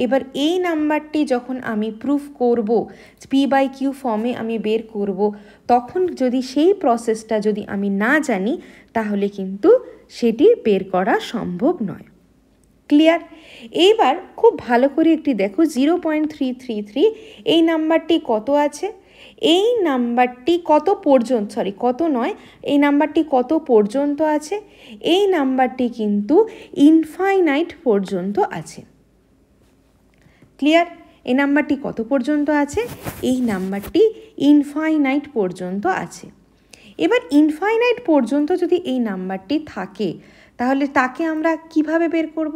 এবার এই নাম্বারটি যখন আমি প্রুফ করব p/q ফর্মে আমি বের করব, তখন যদি সেই প্রসেসটা যদি আমি না জানি তাহলে কিন্তু সেটি বের করা সম্ভব নয়। ক্লিয়ার? এইবার খুব ভালো করে একটি দেখো 0.333 এই নাম্বারটি কত আছে, এই নাম্বারটি কত পর্যন্ত এই নাম্বারটি কত পর্যন্ত আছে, এই নাম্বারটি কিন্তু ইনফাইনাইট পর্যন্ত আছে। ক্লিয়ার? এই নাম্বারটি কত পর্যন্ত আছে? এই নাম্বারটি ইনফাইনাইট পর্যন্ত আছে। এবার ইনফাইনাইট পর্যন্ত যদি এই নাম্বারটি থাকে তাহলে তাকে আমরা কিভাবে বের করব,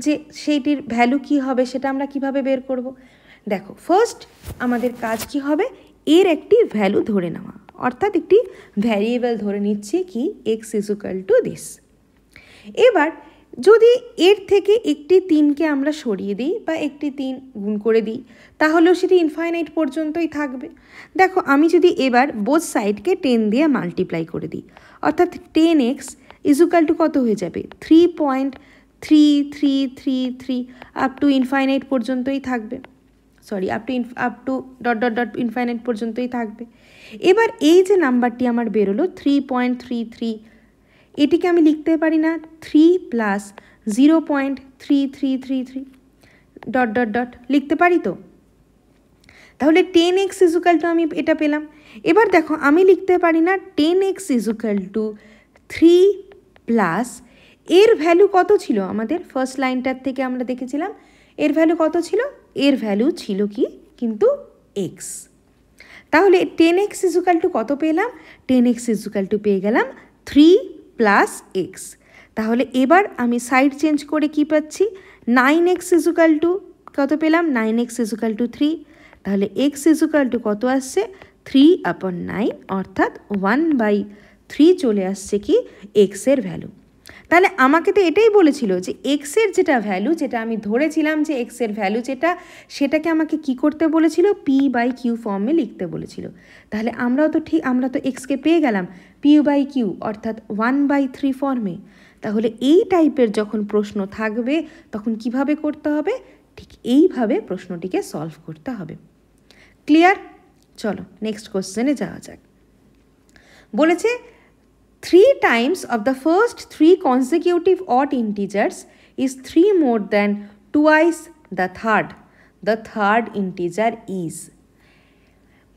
যে সেইটির ভ্যালু কি হবে সেটা আমরা কিভাবে বের করব? দেখো, ফার্স্ট আমাদের কাজ কি হবে, এর একটি ভ্যালু ধরে নেওয়া, অর্থাৎ একটি ভ্যারিয়েবল ধরে নিচ্ছি কি x = this। এবার যদি এর থেকে একটি 3কে আমরা সরিয়ে দিই বা একটি 3 গুণ করে দিই তাহলেও সেটি ইনফাইনাইট পর্যন্তই থাকবে। দেখো, আমি যদি এবার বোথ সাইডকে 10 দিয়ে মাল্টিপ্লাই করে দিই, অর্থাৎ 10x = কত হয়ে যাবে 3.3333 আপ টু ইনফাইনাইট পর্যন্তই থাকবে, আপ টু ... ইনফাইনাইট পর্যন্তই থাকবে। এবার এই যে নাম্বারটি আমার বেরোলো 3.33, এটিকে আমি লিখতে পারি না 3 + 0.3333 ... লিখতে পারি তো? তাহলে 10x = আমি এটা পেলাম। এবার দেখো, আমি লিখতে পারি না 10x = 3 প্লাস এর ভ্যালু কত ছিল আমাদের ফার্স্ট লাইনটার থেকে আমরা দেখেছিলাম, এর ভ্যালু কত ছিল? এর ভ্যালু ছিল কি কিন্তু x। তাহলে 10x = কত পেলাম? 10x = পেয়ে গেলাম 3 + x। তাহলে এবার আমি সাইড চেঞ্জ করে কি পাচ্ছি, 9x = কত পেলাম? 9x = 3। তাহলে x = কত আসছে? 3/9, অর্থাৎ 1/3 চলে আসছে কি x এর ভ্যালু। তাহলে আমাকে তো এটাই বলেছিল যে x এর যেটা ভ্যালু, যেটা আমি ধরেছিলাম যে x এর ভ্যালু সেটাকে আমাকে কি করতে বলেছিল? p/q ফর্মে লিখতে বলেছিল। তাহলে আমরা তো xকে পেয়ে গেলাম p/q, অর্থাৎ 1/3 ফর্মে। তাহলে এই টাইপের যখন প্রশ্ন থাকবে তখন কিভাবে করতে হবে? ঠিক এইভাবে প্রশ্নটিকে সলভ করতে হবে। ক্লিয়ার? চলো নেক্সট কোশ্চেনে যাওয়া যাক। বলেছে 3 times of the first 3 consecutive odd integers is 3 more than twice the third. The third integer is.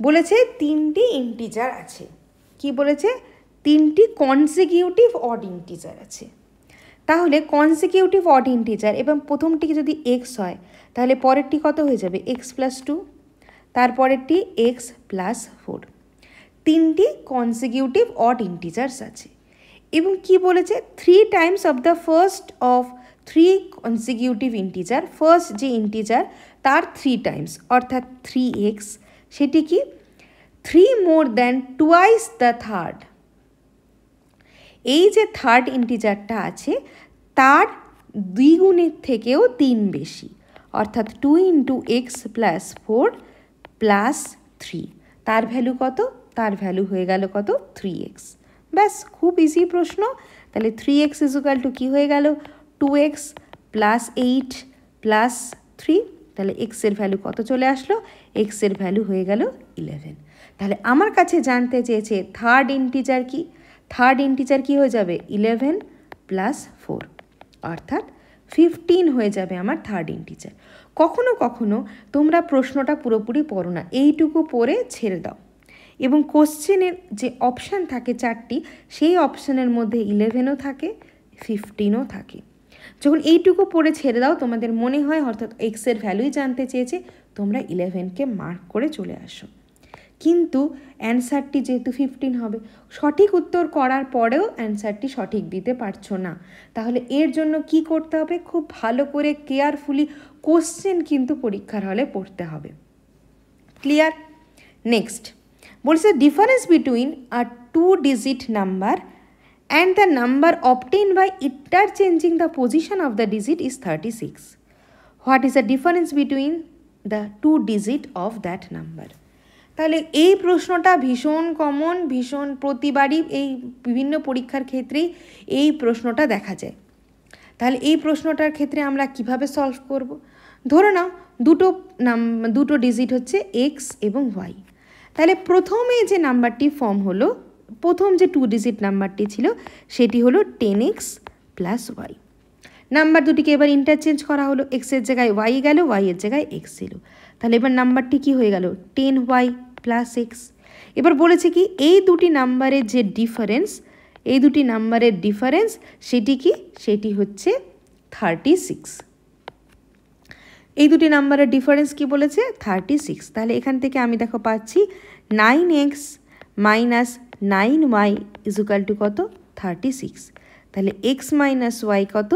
বলেছে 3টি ইন্টিজার আছে। কি বলেছে? 3টি কনসিকিউটিভ অড ইন্টিজার আছে। তাহলে কনসিকিউটিভ অড ইন্টিজার এবং প্রথমটিকে যদি x হয় তাহলে পরেরটি কত হয়ে যাবে? x + 2, তারপরেরটি x + 4। 3টি কনসিকিউটিভ অড ইন্টিজার্স আছে এবং কি বলেছে 3 times of the first of 3 consecutive integer, first যে ইন্টিজার তার 3 times অর্থাৎ 3x, সেটি কি 3 more than twice the third। এই যে থার্ড ইন্টিজারটা আছে তার দ্বিগুণের থেকেও 3 বেশি, অর্থাৎ 2 × x + 4 + 3। তার ভ্যালু কত? তার ভ্যালু হয়ে গেল কত? 3x। ব্যাস, খুব ইজি প্রশ্ন। তাহলে 3x = কি হয়ে গেল? 2x + 8 + 3। তাহলে x এর ভ্যালু কত চলে আসলো? x এর ভ্যালু হয়ে গেল 11। তাহলে আমার কাছে জানতে চেয়েছে থার্ড ইন্টিজার কি? থার্ড ইন্টিজার কি হয়ে যাবে? 11 + 4, অর্থাৎ 15 হয়ে যাবে আমার থার্ড ইন্টিজার। কখনো কখনো তোমরা প্রশ্নটা পুরোপুরি পড়ো না, এইটুকু পড়ে ছেড়ে দাও এবং কোশ্চেনের যে অপশান থাকে 4টি, সেই অপশানের মধ্যে 11ও থাকে, 15ও থাকে। যখন এইটুকু পড়ে ছেড়ে দাও তোমাদের মনে হয় অর্থাৎ x এর ভ্যালুই জানতে চেয়েছে, তোমরা 11কে মার্ক করে চলে আসো। কিন্তু অ্যান্সারটি যেহেতু 15 হবে, সঠিক উত্তর করার পরেও অ্যান্সারটি সঠিক দিতে পারছো না, তাহলে এর জন্য কি করতে হবে? খুব ভালো করে কেয়ারফুলি কোশ্চেন কিন্তু পরীক্ষার হলে পড়তে হবে। ক্লিয়ার? নেক্সট বলছে difference between a 2-digit number and the number obtained by interchanging the position of the digit is 36. What is the difference between the 2 digit of that number? তাহলে এই প্রশ্নটা ভীষণ কমন, ভীষণ প্রতিবারই এই বিভিন্ন পরীক্ষার ক্ষেত্রেই এই প্রশ্নটা দেখা যায়। তাহলে এই প্রশ্নটার ক্ষেত্রে আমরা কিভাবে সলভ করব? ধরে নাও দুটো ডিজিট হচ্ছে এক্স এবং ওয়াই। তাহলে প্রথমে যে নাম্বারটি ফর্ম হলো, প্রথম যে 2 ডিজিট নাম্বারটি ছিল সেটি হলো 10x প্লাস ওয়াই। নাম্বার দুটিকে এবার ইন্টারচেঞ্জ করা হলো, এক্সের জায়গায় ওয়াই গেল, ওয়াইয়ের জায়গায় এক্স ছিল। তাহলে এবার নাম্বারটি কি হয়ে গেল? 10y plus x. এবার বলেছে কি এই দুটি নাম্বারের যে ডিফারেন্স, এই দুটি নাম্বারের ডিফারেন্স সেটি কি? সেটি হচ্ছে 36। এই দুটি নাম্বারের ডিফারেন্স কি বলেছে? 36। তাহলে এখান থেকে আমি দেখো পাচ্ছি 9x minus 9y equal to কত? 36। তাহলে x মাইনাস ওয়াই কত?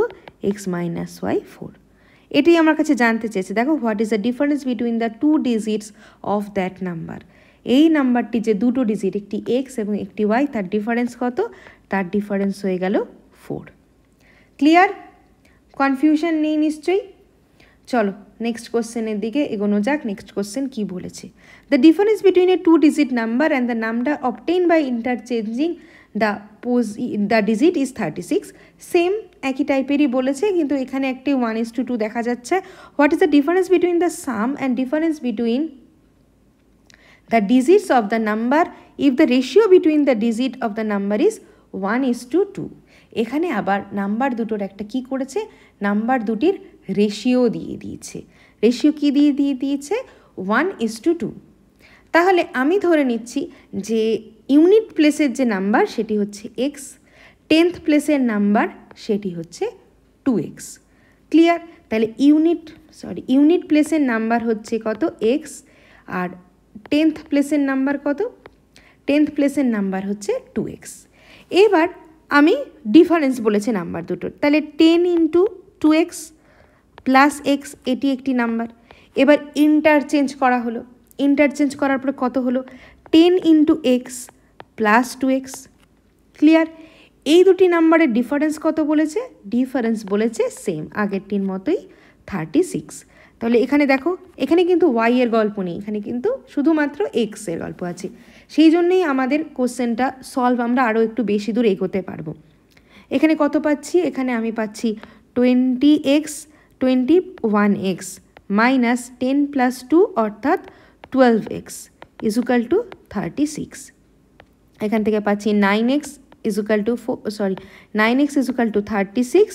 x minus Y 4। এটাই আমার কাছে জানতে চেয়েছে। দেখো, what is the difference between the 2 digits of that number. এই নাম্বারটি যে দুটো ডিজিট, একটি এক্স এবং একটি ওয়াই, তার ডিফারেন্স কত? তার ডিফারেন্স হয়ে গেল 4। ক্লিয়ার? কনফিউশন নেই নিশ্চয়ই? চলো নেক্সট কোশ্চেনের দিকে এগোনো যাক। নেক্সট কোশ্চেন কি বলেছে? The difference between a 2 digit number and the number obtained by interchanging the digit is 36। Same একই টাইপেরই বলেছে, কিন্তু এখানে একটি 1:2 দেখা যাচ্ছে। What is the difference between the sum and difference between the digits of the number if the ratio between the digit of the number is 1:2। এখানে আবার নাম্বার দুটোর একটা কি করেছে? নাম্বার দুটির রেশিও দিয়ে দিয়েছে। রেশিও কি দিয়ে দিয়েছে? 1:2। তাহলে আমি ধরে নিচ্ছি যে ইউনিট প্লেসের যে নাম্বার সেটি হচ্ছে এক্স, 10th প্লেসের নাম্বার সেটি হচ্ছে 2x। ক্লিয়ার? তাহলে ইউনিট প্লেসের নাম্বার হচ্ছে কত? এক্স, আর 10th প্লেসের নাম্বার কত? 10th প্লেসের নাম্বার হচ্ছে 2x। এবার আমি ডিফারেন্স বলেছে নাম্বার দুটোর, তাহলে 10 ইন্টু 2x প্লাস এক্স, এটি একটি নাম্বার। এবার ইন্টারচেঞ্জ করা হলো, ইন্টারচেঞ্জ করার পরে কত হলো? 10 into x plus 2x। Clear? এই দুটি নাম্বারের ডিফারেন্স কত বলেছে? ডিফারেন্স বলেছে সেম আগেরটির মতোই 36। তাহলে এখানে দেখো, এখানে কিন্তু ওয়াই এর গল্প নেই, এখানে কিন্তু শুধুমাত্র এক্স এর গল্প আছে। সেই জন্যই আমাদের কোশ্চেনটা সলভ আমরা আরও একটু বেশি দূর এগোতে পারবো। এখানে কত পাচ্ছি? এখানে আমি পাচ্ছি 21x মাইনাস 10 প্লাস 2 অর্থাৎ 12x ইজুকাল টু 36। এখান থেকে পাচ্ছি 9x equal to 9x equal to 36,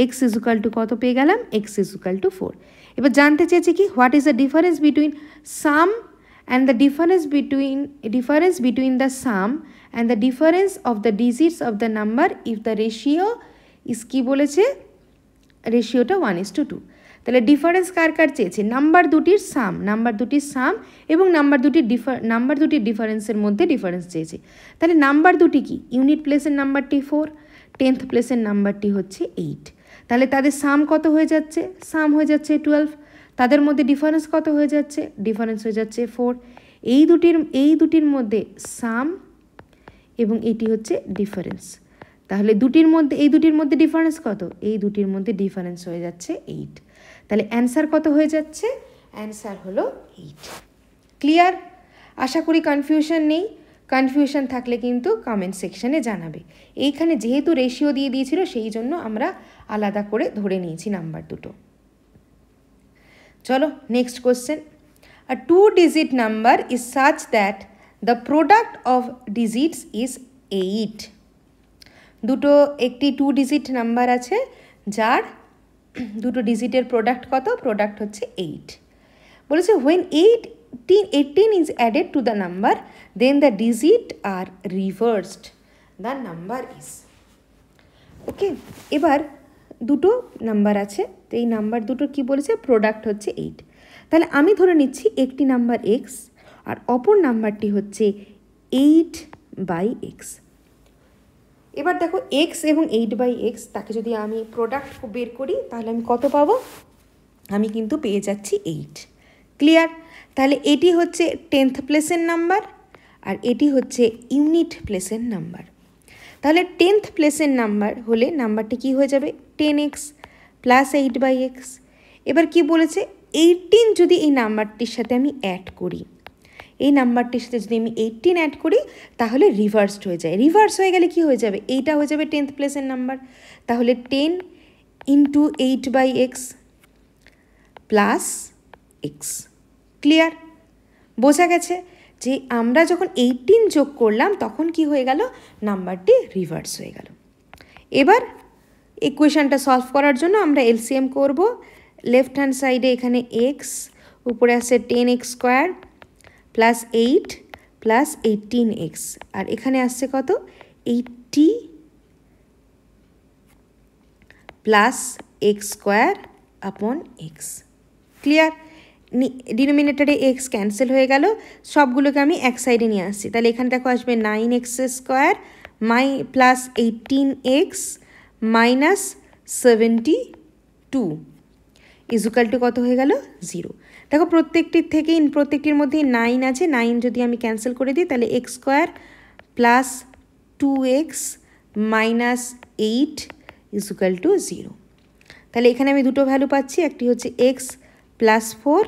x equal to কত পেয়ে গেলাম? x equal to 4। এবার জানতে চেয়েছি কি? What is the difference between sum and the difference between the sum and the difference of the digits of the number if the ratio is কি বলেছে? রেশিওটা 1:2। তাহলে ডিফারেন্স কার কার চেয়েছে? নাম্বার দুটির সাম, এবং নাম্বার দুটির ডিফারেন্সের মধ্যে ডিফারেন্স চেয়েছে। তাহলে নাম্বার দুটি কি? ইউনিট প্লেসের নাম্বারটি 4, 10th প্লেসের নাম্বারটি হচ্ছে 8। তাহলে তাদের সাম কত হয়ে যাচ্ছে? সাম হয়ে যাচ্ছে 12। তাদের মধ্যে ডিফারেন্স কত হয়ে যাচ্ছে? ডিফারেন্স হয়ে যাচ্ছে 4। এই দুটির মধ্যে সাম এবং এটি হচ্ছে ডিফারেন্স। তাহলে এই দুটির মধ্যে ডিফারেন্স কত? এই দুটির মধ্যে ডিফারেন্স হয়ে যাচ্ছে 8। তাহলে অ্যান্সার কত হয়ে যাচ্ছে? অ্যান্সার হলো 8। ক্লিয়ার? আশা করি কনফিউশন নেই। কনফিউশন থাকলে কিন্তু কমেন্ট সেকশনে জানাবে। এইখানে যেহেতু রেশিও দিয়ে দিয়েছিল সেই জন্য আমরা আলাদা করে ধরে নিয়েছি নাম্বার দুটো। চলো next question. A 2 digit number is such that the product of digits is 8। একটি 2 ডিজিট নাম্বার আছে যার দুটো ডিজিটের প্রোডাক্ট কত? প্রোডাক্ট হচ্ছে 8। বলেছে when 18 is added to the number then the digit are reversed, the number is। ওকে, এবার দুটো নাম্বার আছে, তো এই নাম্বার দুটো কি বলেছে? প্রোডাক্ট হচ্ছে 8। তাহলে আমি ধরে নিচ্ছি একটি নাম্বার x আর অপর নাম্বারটি হচ্ছে 8/x। এবার দেখো x এবং 8/x, তাকে যদি আমি প্রোডাক্ট বের করি তাহলে আমি কত পাবো? আমি কিন্তু পেয়ে যাচ্ছি 8। ক্লিয়ার? তাহলে এটি হচ্ছে 10th প্লেসের নাম্বার আর এটি হচ্ছে ইউনিট প্লেসের নাম্বার। তাহলে 10th প্লেসের নাম্বার হলে নাম্বারটি কি হয়ে যাবে? 10x plus 8/x। এবার কি বলেছে? 18 যদি এই নাম্বারটির সাথে আমি অ্যাড করি, এই নাম্বারটির সাথে যদি আমি 18 অ্যাড করি তাহলে রিভার্সড হয়ে যায়। রিভার্স হয়ে গেলে কি হয়ে যাবে, এইটা হয়ে যাবে 10th প্লেসের নাম্বার। তাহলে 10 into 8/x plus x. Clear? বোঝা গেছে যে আমরা যখন 18 যোগ করলাম তখন কি হয়ে গেল, নাম্বারটি রিভার্স হয়ে গেল। এবার ইকুয়েশনটা সলভ করার জন্য আমরা এলসিএম করব। লেফট হ্যান্ড সাইডে এখানে এক্স, উপরে আসছে 10x² প্লাস 8 প্লাস 18x, আর এখানে আসছে কত, 80 প্লাস x² আপন এক্স। ক্লিয়ার? ডিনোমিনেটরে এক্স ক্যান্সেল হয়ে গেল, সবগুলোকে আমি এক সাইডে নিয়ে আসছি। তাহলে এখানে দেখো আসবে 9x² plus 18x minus 72 equal to কত হয়ে গেল, 0। দেখো প্রত্যেকটির মধ্যেই 9 আছে, 9 যদি আমি ক্যান্সেল করে দিই তাহলে x² plus 2x minus 8 equal to 0। তাহলে এখানে আমি দুটো ভ্যালু পাচ্ছি, একটি হচ্ছে x প্লাস 4,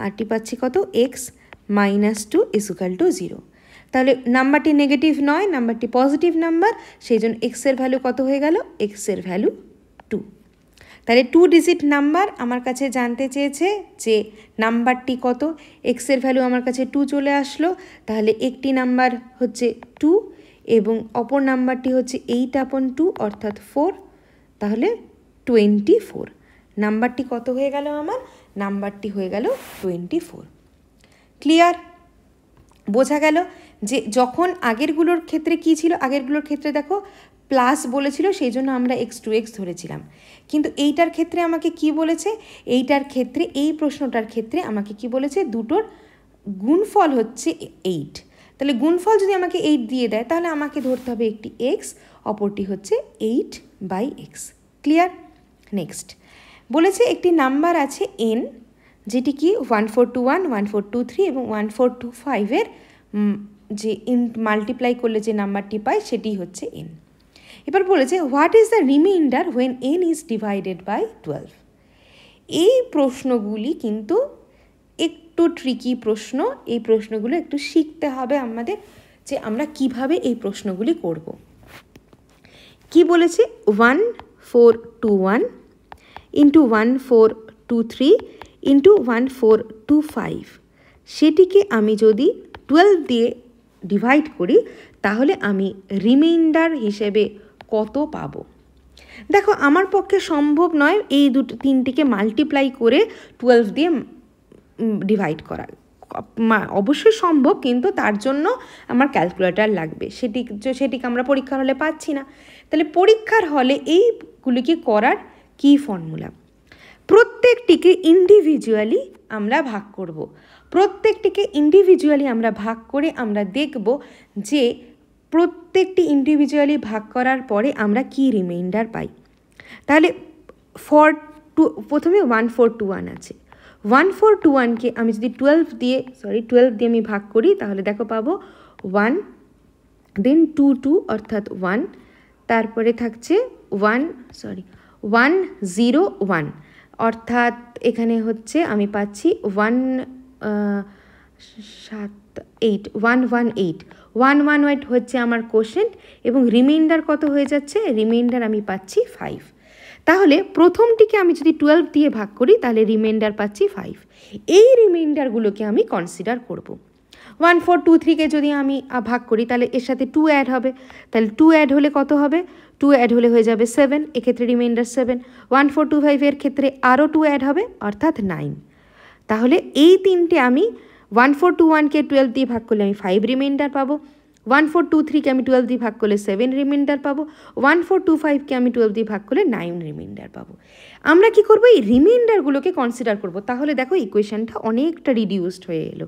আরটি পাচ্ছি কত, x মাইনাস 2 ইজুকাল টু 0। তাহলে নাম্বারটি নেগেটিভ নয়, নাম্বারটি পজিটিভ নাম্বার, সেই জন্য এক্সের ভ্যালু কত হয়ে গেল, এক্সের ভ্যালু 2। তাহলে 2 ডিজিট নাম্বার আমার কাছে জানতে চেয়েছে যে নাম্বারটি কত, এক্সের ভ্যালু আমার কাছে 2 চলে আসলো। তাহলে একটি নাম্বার হচ্ছে 2 এবং অপর নাম্বারটি হচ্ছে 8/2 অর্থাৎ 4, তাহলে 24। নাম্বারটি কত হয়ে গেল আমার, নাম্বারটি হয়ে গেল 24। ক্লিয়ার? বোঝা গেল যে যখন আগেরগুলোর ক্ষেত্রে কি ছিল, আগেরগুলোর ক্ষেত্রে দেখো প্লাস বলেছিল, সেই জন্য আমরা x2x ধরেছিলাম, কিন্তু এইটার ক্ষেত্রে আমাকে কি বলেছে, এইটার ক্ষেত্রে এই প্রশ্নটার ক্ষেত্রে আমাকে কি বলেছে, দুটোর গুণফল হচ্ছে 8। তাহলে গুণফল যদি আমাকে 8 দিয়ে দেয় তাহলে আমাকে ধরতে হবে একটি x, অপরটি হচ্ছে 8/x। ক্লিয়ার? নেক্সট বলেছে একটি নাম্বার আছে n, যেটি কি 1421, 1423 এবং 1425 যে মাল্টিপ্লাই করলে যে নাম্বারটি পাই সেটি হচ্ছে n। এবার বলেছে what is the remainder when n is divided by 12। এই প্রশ্নগুলি কিন্তু একটু ট্রিকি প্রশ্ন, এই প্রশ্নগুলো একটু শিখতে হবে আমাদের যে আমরা কিভাবে এই প্রশ্নগুলি করব। কি বলেছে, 1421 ইন্টু 1423 ইন্টু 1425, সেটিকে আমি যদি 12 দিয়ে ডিভাইড করি তাহলে আমি রিমাইন্ডার হিসেবে কত পাবো। দেখো আমার পক্ষে সম্ভব নয় এই তিনটিকে মাল্টিপ্লাই করে 12 দিয়ে ডিভাইড করা, অবশ্যই সম্ভব, কিন্তু তার জন্য আমার ক্যালকুলেটর লাগবে, সেটিকে আমরা পরীক্ষার হলে পাচ্ছি না। তাহলে পরীক্ষার হলে এইগুলিকে করার কি ফর্মুলা, প্রত্যেকটিকে ইন্ডিভিজুয়ালি আমরা ভাগ করব। প্রত্যেকটিকে ইন্ডিভিজুয়ালি আমরা ভাগ করে আমরা দেখব যে প্রত্যেকটি ইন্ডিভিজুয়ালি ভাগ করার পরে আমরা কি রিমাইন্ডার পাই। তাহলে প্রথমে 1421 আছে, 1421কে আমি যদি 12 দিয়ে আমি ভাগ করি তাহলে দেখো পাবো 1, দেন 2 অর্থাৎ 1, তারপরে থাকছে 101 অর্থাৎ এখানে হচ্ছে আমি পাচ্ছি 118 হচ্ছে আমার কোশেন্ট এবং রিমাইন্ডার কত হয়ে যাচ্ছে, রিমাইন্ডার আমি পাচ্ছি 5। তাহলে প্রথমটিকে আমি যদি 12 দিয়ে ভাগ করি তাহলে রিমাইন্ডার পাচ্ছি 5। এই রিমাইন্ডারগুলোকে আমি কনসিডার করব। 1423কে যদি আমি ভাগ করি তাহলে এর সাথে 2 অ্যাড হবে, তাহলে 2 অ্যাড হলে কত হবে, 2 অ্যাড হলে হয়ে যাবে 7, এক্ষেত্রে রিমাইন্ডার 7। 1425 ক্ষেত্রে আরও 2 অ্যাড হবে অর্থাৎ 9। তাহলে এই তিনটে আমি 1421কে 12 দিয়ে ভাগ করলে আমি 5 রিমাইন্ডার পাবো, 1423কে আমি 12 দিয়ে ভাগ করলে 7 রিমাইন্ডার পাবো, 1425কে আমি 12 দিয়ে ভাগ করলে 9 রিমাইন্ডার পাবো। আমরা কি করব, এই রিমাইন্ডারগুলোকে কনসিডার করব। তাহলে দেখো ইকুয়েশনটা অনেকটা রিডিউসড হয়ে এলো।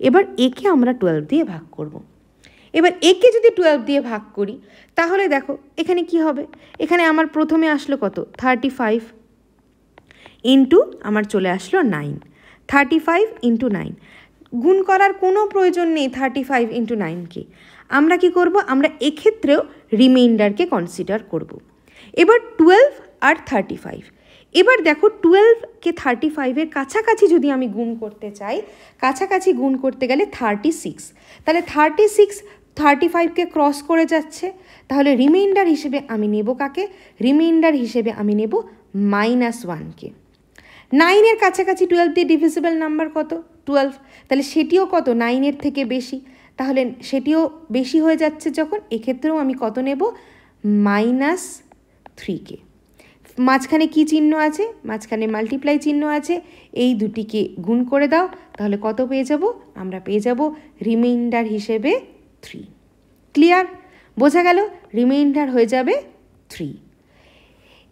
এবার একে আমরা 12 দিয়ে ভাগ করব। এবার একে যদি 12 দিয়ে ভাগ করি তাহলে দেখো এখানে কি হবে, এখানে আমার প্রথমে আসলো কত, 35 ইন্টু আমার চলে আসলো 9, 35 ইন্টু 9। গুণ করার কোনো প্রয়োজন নেই 35 ইন্টু 9কে, আমরা কি করব, আমরা এক্ষেত্রেও রিমাইন্ডারকে কনসিডার করব। এবার 12 আর 35 এবার দেখো 12কে 35-এর কাছাকাছি যদি আমি গুণ করতে চাই, কাছাকাছি গুণ করতে গেলে 36, তাহলে 36 35কে ক্রস করে যাচ্ছে, তাহলে রিমাইন্ডার হিসেবে আমি নেব কাকে? রিমাইন্ডার হিসেবে আমি নেব -1কে। 9-এর কাছাকাছি 12 দিয়ে ডিভিজিবল নাম্বার কত? 12, তাহলে সেটিও কত? 9-এর থেকে বেশি, তাহলে সেটিও বেশি হয়ে যাচ্ছে যখন, এক্ষেত্রেও আমি কত নেব? -3কে। মাঝখানে কি চিহ্ন আছে? মাঝখানে মাল্টিপ্লাই চিহ্ন আছে, এই দুটিকে গুণ করে দাও, তাহলে কত পেয়ে যাব? আমরা পেয়ে যাব রিমাইন্ডার হিসেবে 3। ক্লিয়ার? বোঝা গেল? রিমাইন্ডার হয়ে যাবে 3।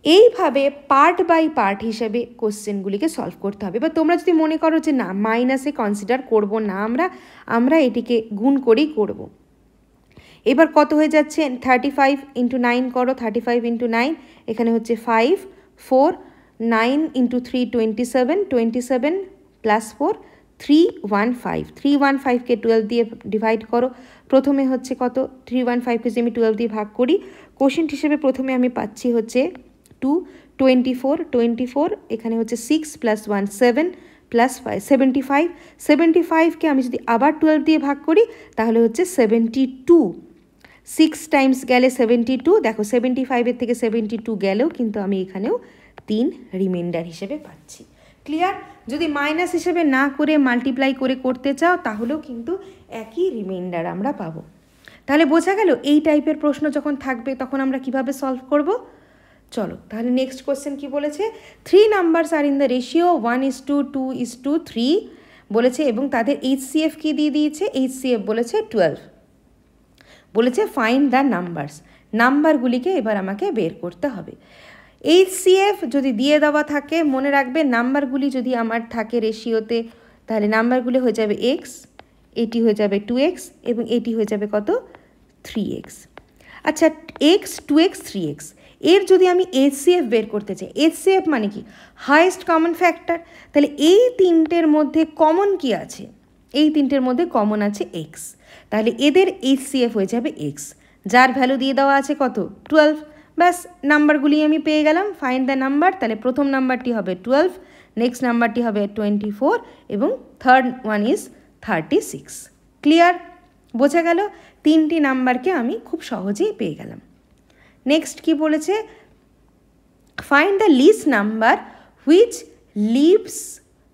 এইভাবে পার্ট বাই পার্ট হিসেবে কোশ্চেনগুলিকে সলভ করতে হবে। বা তোমরা যদি মনে করো যে না মাইনাসে কনসিডার করব না, আমরা এটিকে গুণ করেই করব। এবার কত হয়ে যাচ্ছে? 35 × 9 করো, 35 × 9 এখানে হচ্ছে 5, 4, 9 × 3 27, 27 + 4 315, 315কে 12 দিয়ে ডিভাইড করো। প্রথমে হচ্ছে কত? 315কে যদি আমি 12 দিয়ে ভাগ করি, কোশ্চেন হিসেবে প্রথমে আমি পাচ্ছি হচ্ছে 2, 24, 24 এখানে হচ্ছে 6 + 1 7 + 5 75, 75কে আমি যদি আবার 12 দিয়ে ভাগ করি তাহলে হচ্ছে 72, 6 টাইমস গেলে 72, দেখো 75-এর থেকে 72 গেলেও কিন্তু আমি এখানেও 3 রিমাইন্ডার হিসেবে পাচ্ছি। ক্লিয়ার? যদি মাইনাস হিসেবে না করে মাল্টিপ্লাই করে করতে চাও তাহলেও কিন্তু একই রিমাইন্ডার আমরা পাবো। তাহলে বোঝা গেল এই টাইপের প্রশ্ন যখন থাকবে তখন আমরা কিভাবে সলভ করব। চলো তাহলে নেক্সট কোশ্চেন কি বলেছে? 3 numbers are in the ratio 1:2:3 বলেছে এবং তাদের HCF কি দিয়ে দিয়েছে? HCF বলেছে 12, বলেছে ফাইন্ড দ্য নাম্বারস। নাম্বারগুলিকে এবার আমাকে বের করতে হবে। HCF যদি দিয়ে দেওয়া থাকে, মনে রাখবে নাম্বারগুলি যদি আমার থাকে রেশিওতে তাহলে নাম্বারগুলি হয়ে যাবে x, এটি হয়ে যাবে 2x এবং এটি হয়ে যাবে কত? 3x। আচ্ছা x, 2x, 3x এর যদি আমি HCF বের করতে চাই, HCF মানে কি? Highest common factor. তাহলে এই তিনটের মধ্যে কমন কি আছে? এই তিনটের মধ্যে কমন আছে x, তাহলে এদের HCF হয়ে যাবে x, যার ভ্যালু দিয়ে দেওয়া আছে কত? 12। ব্যাস নাম্বারগুলি আমি পেয়ে গেলাম। ফাইন্ড দ্য নাম্বার, তাহলে প্রথম নাম্বারটি হবে 12, নেক্সট নাম্বারটি হবে 24 এবং থার্ড ওয়ান ইজ 36। ক্লিয়ার? বোঝা গেল? তিনটি নাম্বারকে আমি খুব সহজেই পেয়ে গেলাম। নেক্সট কি বলেছে? Find the least number which leaves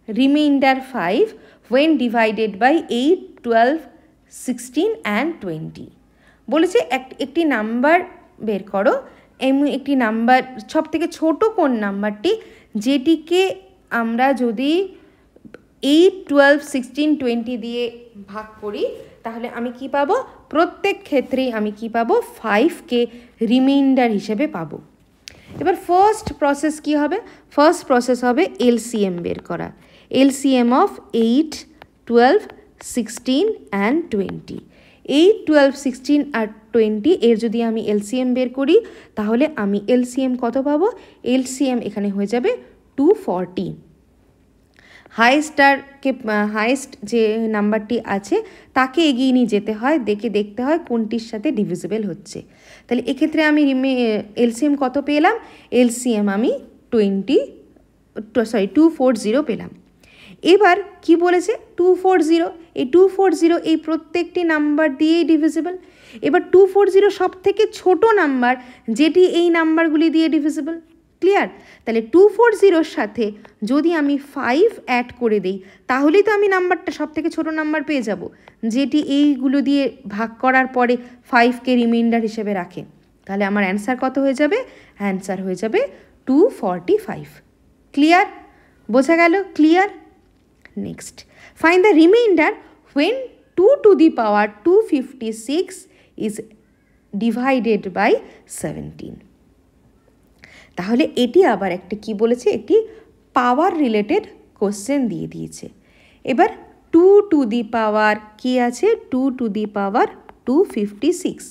remainder 5 when divided by 8, 12, 16 and 20। বলেছে একটি নাম্বার বের করো, এমন একটি নাম্বার সব থেকে ছোট কোন নাম্বারটি যেটিকে আমরা যদি 8, 12, 16, 20 দিয়ে ভাগ করি তাহলে আমি কি পাবো? প্রত্যেক ক্ষেত্রেই আমি কি পাবো? 5কে রিমাইন্ডার হিসেবে পাবো। এবার ফার্স্ট প্রসেস কি হবে? ফার্স্ট প্রসেস হবে LCM বের করা। LCM of 8, 12, 16 and 20। 8, 12, 16 আর 20 এর যদি আমি LCM বের করি তাহলে আমি LCM কত পাবো? LCM এখানে হয়ে যাবে 240। হাইয়েস্ট যে নাম্বারটি আছে তাকে এগিয়ে নিয়ে যেতে হয়, দেখতে হয় কোনটির সাথে ডিভিজিবল হচ্ছে। তাহলে এক্ষেত্রে আমি LCM কত পেলাম? LCM আমি 240 পেলাম। এবার কি বলেছে? 240, এই 240 এই প্রত্যেকটি নাম্বার দিয়েই ডিভিজিবল। এবার 240 সব থেকে ছোট নাম্বার যেটি এই নাম্বারগুলি দিয়ে ডিভিজিবল। ক্লিয়ার? তাহলে 240-র সাথে যদি আমি 5 অ্যাড করে দিই তাহলেই তো আমি নাম্বারটা সব থেকে ছোট নাম্বার পেয়ে যাব, যেটি এইগুলো দিয়ে ভাগ করার পরে 5কে রিমাইন্ডার হিসেবে রাখে। তাহলে আমার অ্যান্সার কত হয়ে যাবে? অ্যান্সার হয়ে যাবে 245। ক্লিয়ার? বোঝা গেল? Clear? Next, find the reminder when 2 to the power 256 is divided by 17। তাহলে এটি আবার একটা কি বলেছে? একটি পাওয়ার রিলেটেড কোশ্চেন দিয়ে দিয়েছে। এবার 2 to the power কি আছে? 2 to the power 256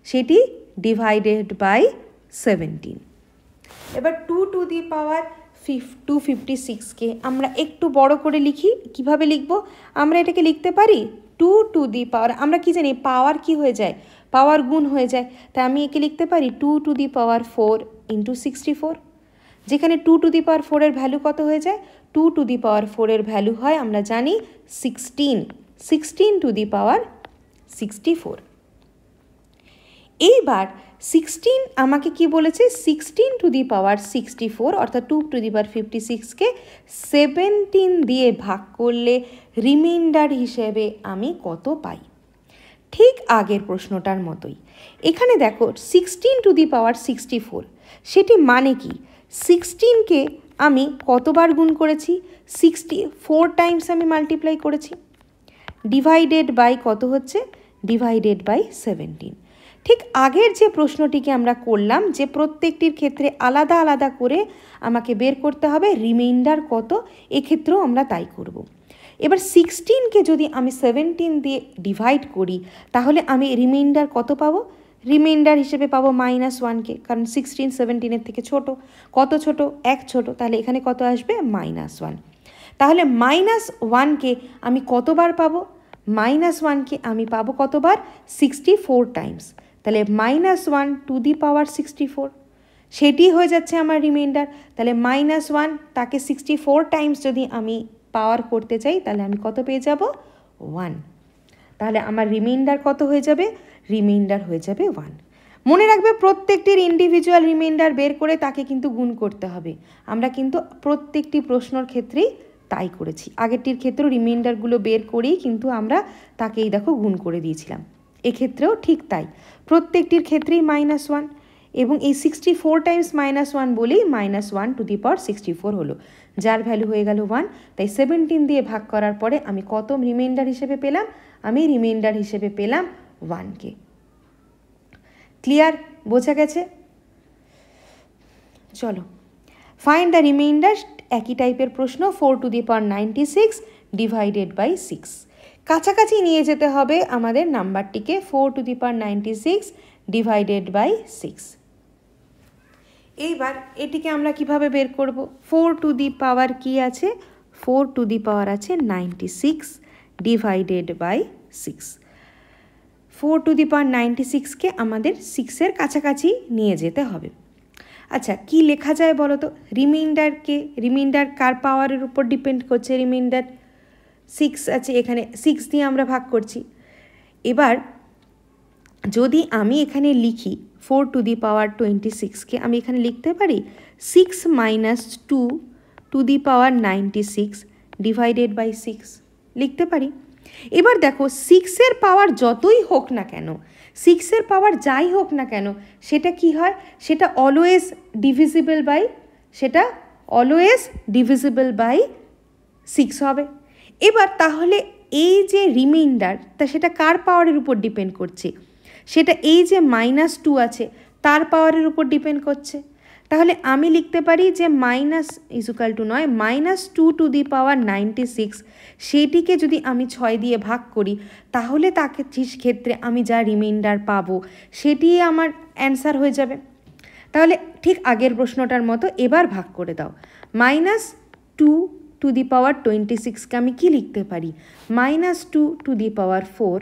সেটি ডিভাইডেড বাই 17। এবার 2 to the power 256কে আমরা একটু বড় করে লিখি। কিভাবে লিখব? আমরা এটাকে লিখতে পারি 2 to the power, আমরা কি জানি পাওয়ার কি হয়ে যায়? পাওয়ার গুণ হয়ে যায়। তাই আমি একে লিখতে পারি 2 to the power 4 × 64। যেখানে 2 টু দি পাওয়ার 4 এর ভ্যালু কত হয়ে যায়? 2 টু দি পাওয়ার 4 এর ভ্যালু হয় আমরা জানি 16 টু দি পাওয়ার 64। এইবার 16 আমাকে কি বলেছে? 16 টু দি পাওয়ার 64 অর্থাৎ 2 টু দি পাওয়ার 56কে 17 দিয়ে ভাগ করলে রিমাইন্ডার হিসেবে আমি কত পাই? ঠিক আগের প্রশ্নটার মতোই এখানে দেখো 16 টু দি পাওয়ার 64 সেটি মানে কি? 16কে আমি কতবার গুণ করেছি? 64 টাইমস আমি মাল্টিপ্লাই করেছি, ডিভাইডেড বাই কত হচ্ছে? Divided by 17। ঠিক আগের যে প্রশ্নটিকে আমরা করলাম যে প্রত্যেকটির ক্ষেত্রে আলাদা আলাদা করে আমাকে বের করতে হবে রিমাইন্ডার কত, এক্ষেত্রেও আমরা তাই করব। এবার 16কে যদি আমি 17 দিয়ে ডিভাইড করি তাহলে আমি রিমাইন্ডার কত পাবো? রিমাইন্ডার হিসেবে পাবো -1কে, কারণ 16 17-এর থেকে ছোট। কত ছোট? 1 ছোট, তাহলে এখানে কত আসবে? -1। তাহলে -1কে আমি কতবার পাবো? -1কে আমি পাবো কতবার? 64 টাইমস। তাহলে -1 টু দি পাওয়ার 64 সেটি হয়ে যাচ্ছে আমার রিমাইন্ডার। তাহলে -1 তাকে 64 টাইমস যদি আমি পাওয়ার করতে চাই তাহলে আমি কত পেয়ে যাব? 1। তাহলে আমার রিমাইন্ডার কত হয়ে যাবে? রিমাইন্ডার হয়ে যাবে 1। মনে রাখবে প্রত্যেকটির ইন্ডিভিজুয়াল রিমাইন্ডার বের করে তাকে কিন্তু গুণ করতে হবে। আমরা কিন্তু প্রত্যেকটি প্রশ্নর ক্ষেত্রেই তাই করেছি। আগেরটির ক্ষেত্রেও রিমাইন্ডারগুলো বের করেই কিন্তু আমরা তাকেই দেখো গুণ করে দিয়েছিলাম। এক্ষেত্রেও ঠিক তাই, প্রত্যেকটির ক্ষেত্রেই -1 এবং এই 64 টাইমস -1 বলেই -1 টু দি পাওয়ার 64 হলো, যার ভ্যালু হয়ে গেল 1। তাই 17 দিয়ে ভাগ করার পরে আমি কত রিমাইন্ডার হিসেবে পেলাম? আমি রিমাইন্ডার হিসেবে পেলাম 1কে। ক্লিয়ার? বোঝা গেছে? চলো ফাইন্ড দ্য রিমাইন্ডার, একই টাইপের প্রশ্ন। 4 to the power 96 divided by 6। কাছাকাছি নিয়ে যেতে হবে আমাদের নাম্বারটিকে, 4 to the power 96 divided by 6। এইবার এটিকে আমরা কিভাবে বের করব? 4 টু দি পাওয়ার কি আছে? 4 টু দি পাওয়ার আছে 96 ডিভাইডেড বাই 6। 4 টু দি পাওয়ার 96কে আমাদের 6-এর কাছাকাছি নিয়ে যেতে হবে। আচ্ছা, কি লেখা যায় বলো তো? রিমাইন্ডার কার পাওয়ারের উপর ডিপেন্ড করছে? রিমাইন্ডার 6 আছে এখানে, 6 দিয়ে আমরা ভাগ করছি। এবার যদি আমি এখানে লিখি 4 টু দি পাওয়ার 26কে আমি এখানে লিখতে পারি 6 - 2 to the power 96 divided by 6 লিখতে পারি। এবার দেখো 6-এর পাওয়ার যতই হোক না কেন, 6-এর পাওয়ার যাই হোক না কেন, সেটা কি হয়? সেটা অলওয়েজ ডিভিজিবল বাই 6 হবে। এবার তাহলে এই যে রিমাইন্ডার তা সেটা কার পাওয়ারের উপর ডিপেন্ড করছে? সেটা এই যে -2 আছে তার পাওয়ারের উপর ডিপেন্ড করছে। তাহলে আমি লিখতে পারি যে -2 টু দি পাওয়ার 96 সেটিকে যদি আমি 6 দিয়ে ভাগ করি তাহলে তাকে ক্ষেত্রে আমি যা রিমাইন্ডার পাবো সেটি আমার অ্যান্সার হয়ে যাবে। তাহলে ঠিক আগের প্রশ্নটার মতো এবার ভাগ করে দাও। -2 টু দি পাওয়ার 26কে আমি কি লিখতে পারি? -2 to the power 4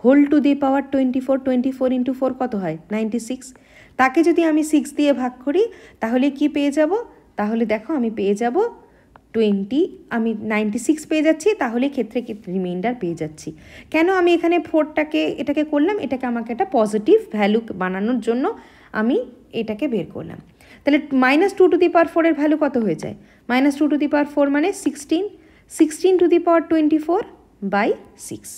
whole to the power 24 into 4 কত হয়? 96। তাকে যদি আমি 6 দিয়ে ভাগ করি তাহলে কি পেয়ে যাব? তাহলে দেখো আমি পেয়ে যাব 20, আমি 96 পেয়ে যাচ্ছি, তাহলে ক্ষেত্রে রিমাইন্ডার পেয়ে যাচ্ছি। কেন আমি এখানে 4টাকে এটাকে করলাম? এটাকে আমাকে একটা পজিটিভ ভ্যালু বানানোর জন্য আমি এটাকে বের করলাম। তাহলে -2 টু দি পাওয়ার 4 এর ভ্যালু কত হয়ে যায়? -2 টু দি পাওয়ার 4 মানে 16 to the power 24 by 6।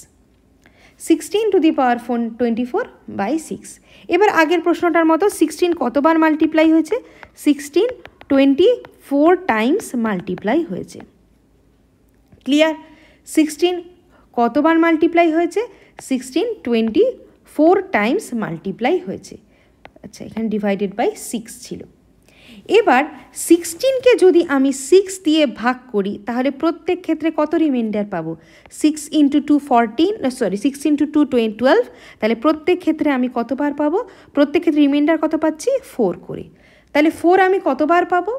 16 to the power 24 by 6। এবার আগের প্রশ্নটার মতো 16 কতবার মাল্টিপ্লাই হয়েছে? 16 24 টাইমস মাল্টিপ্লাই হয়েছে। ক্লিয়ার? 16 কতবার মাল্টিপ্লাই হয়েছে? 16 24 টাইমস মাল্টিপ্লাই হয়েছে। আচ্ছা, এখানে ডিভাইডেড বাই 6 ছিল। এবার 16কে যদি আমি 6 দিয়ে ভাগ করি তাহলে প্রত্যেক ক্ষেত্রে কত রিমাইন্ডার পাবো? 6 × 2 14, 6 × 2 12। তাহলে প্রত্যেক ক্ষেত্রে আমি কতবার পাবো? প্রত্যেক ক্ষেত্রে রিমাইন্ডার কত পাচ্ছি? 4 করে। তাহলে 4 আমি কতবার পাবো?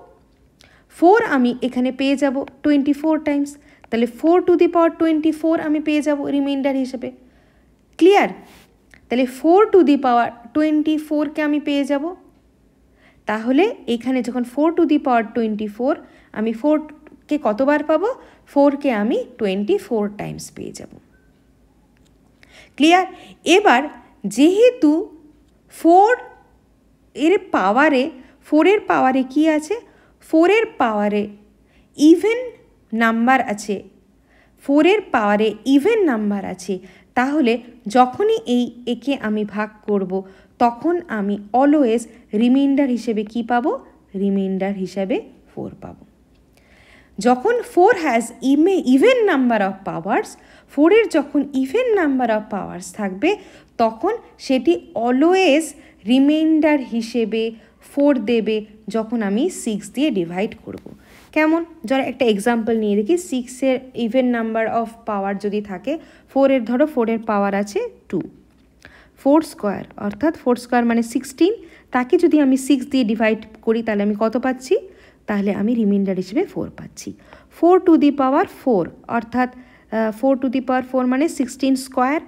4 আমি এখানে পেয়ে যাব 24 টাইমস। তাহলে 4 টু দি পাওয়ার 24 আমি পেয়ে যাব রিমাইন্ডার হিসেবে। ক্লিয়ার? তাহলে 4 টু দি পাওয়ার 24কে আমি পেয়ে যাব। তাহলে এখানে যখন 4 টু দি পাওয়ার 24 আমি 4কে কতবার পাবো, 4কে আমি 24 টাইমস পেয়ে যাব। ক্লিয়ার? এবার যেহেতু 4 এর পাওয়ারে কি আছে, 4 এর পাওয়ারে ইভেন নাম্বার আছে, 4 এর পাওয়ারে ইভেন নাম্বার আছে, তাহলে যখনই একে আমি ভাগ করব তখন আমি অলওয়েজ রিমাইন্ডার হিসেবে কি পাবো, রিমাইন্ডার হিসেবে 4 পাবো। যখন 4 has even number of powers, 4 এর যখন ইভেন নাম্বার অফ পাওয়ার্স থাকবে তখন সেটি অলওয়েজ রিমাইন্ডার হিসেবে 4 দেবে যখন আমি 6 দিয়ে ডিভাইড করব। কেমন, যারা একটা এক্সাম্পল নিয়ে দেখি, 6-এর ইভেন নাম্বার অফ পাওয়ার যদি থাকে, 4 এর ধরো 4 এর পাওয়ার আছে 2, 4 স্কোয়ার অর্থাৎ 4 স্কোয়ার মানে 16, তাকে যদি আমি 6 দিয়ে ডিভাইড করি তাহলে আমি কত পাচ্ছি, তাহলে আমি রিমাইন্ডার হিসেবে 4 পাচ্ছি। 4 টু দি পাওয়ার 4 অর্থাৎ 4 টু দি পাওয়ার 4 মানে 16 স্কোয়ার,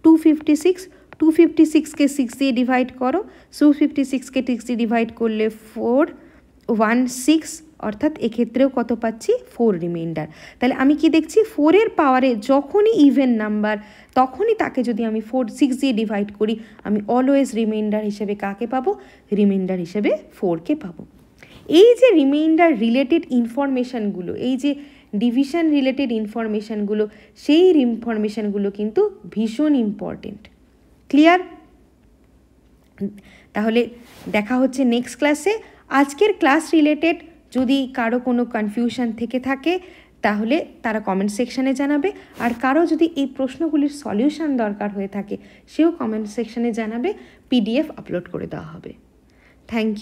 256, 256কে 6 দিয়ে ডিভাইড করো, 256কে 6 দিয়ে ডিভাইড করলে 416, অর্থাৎ এক্ষেত্রেও কত পাচ্ছি, 4 রিমাইন্ডার। তাহলে আমি কি দেখছি, 4 এর পাওয়ারে যখনই ইভেন নাম্বার তখনই তাকে যদি আমি 6 দিয়ে ডিভাইড করি, আমি অলওয়েজ রিমাইন্ডার হিসেবে কাকে পাবো, রিমাইন্ডার হিসেবে 4কে পাবো। এই যে রিমাইন্ডার রিলেটেড ইনফরমেশানগুলো, এই যে ডিভিশন রিলেটেড ইনফরমেশানগুলো, সেই ইনফরমেশানগুলো কিন্তু ভীষণ ইম্পর্টেন্ট। ক্লিয়ার? তাহলে দেখা হচ্ছে নেক্সট ক্লাসে। আজকের ক্লাস রিলেটেড যদি কারো কোনো কনফিউশন থেকে থাকে তাহলে তারা কমেন্ট সেকশানে জানাবে, আর কারো যদি এই প্রশ্নগুলির সলিউশন দরকার হয়ে থাকে সেও কমেন্ট সেকশানে জানাবে, PDF আপলোড করে দেওয়া হবে। Thank you.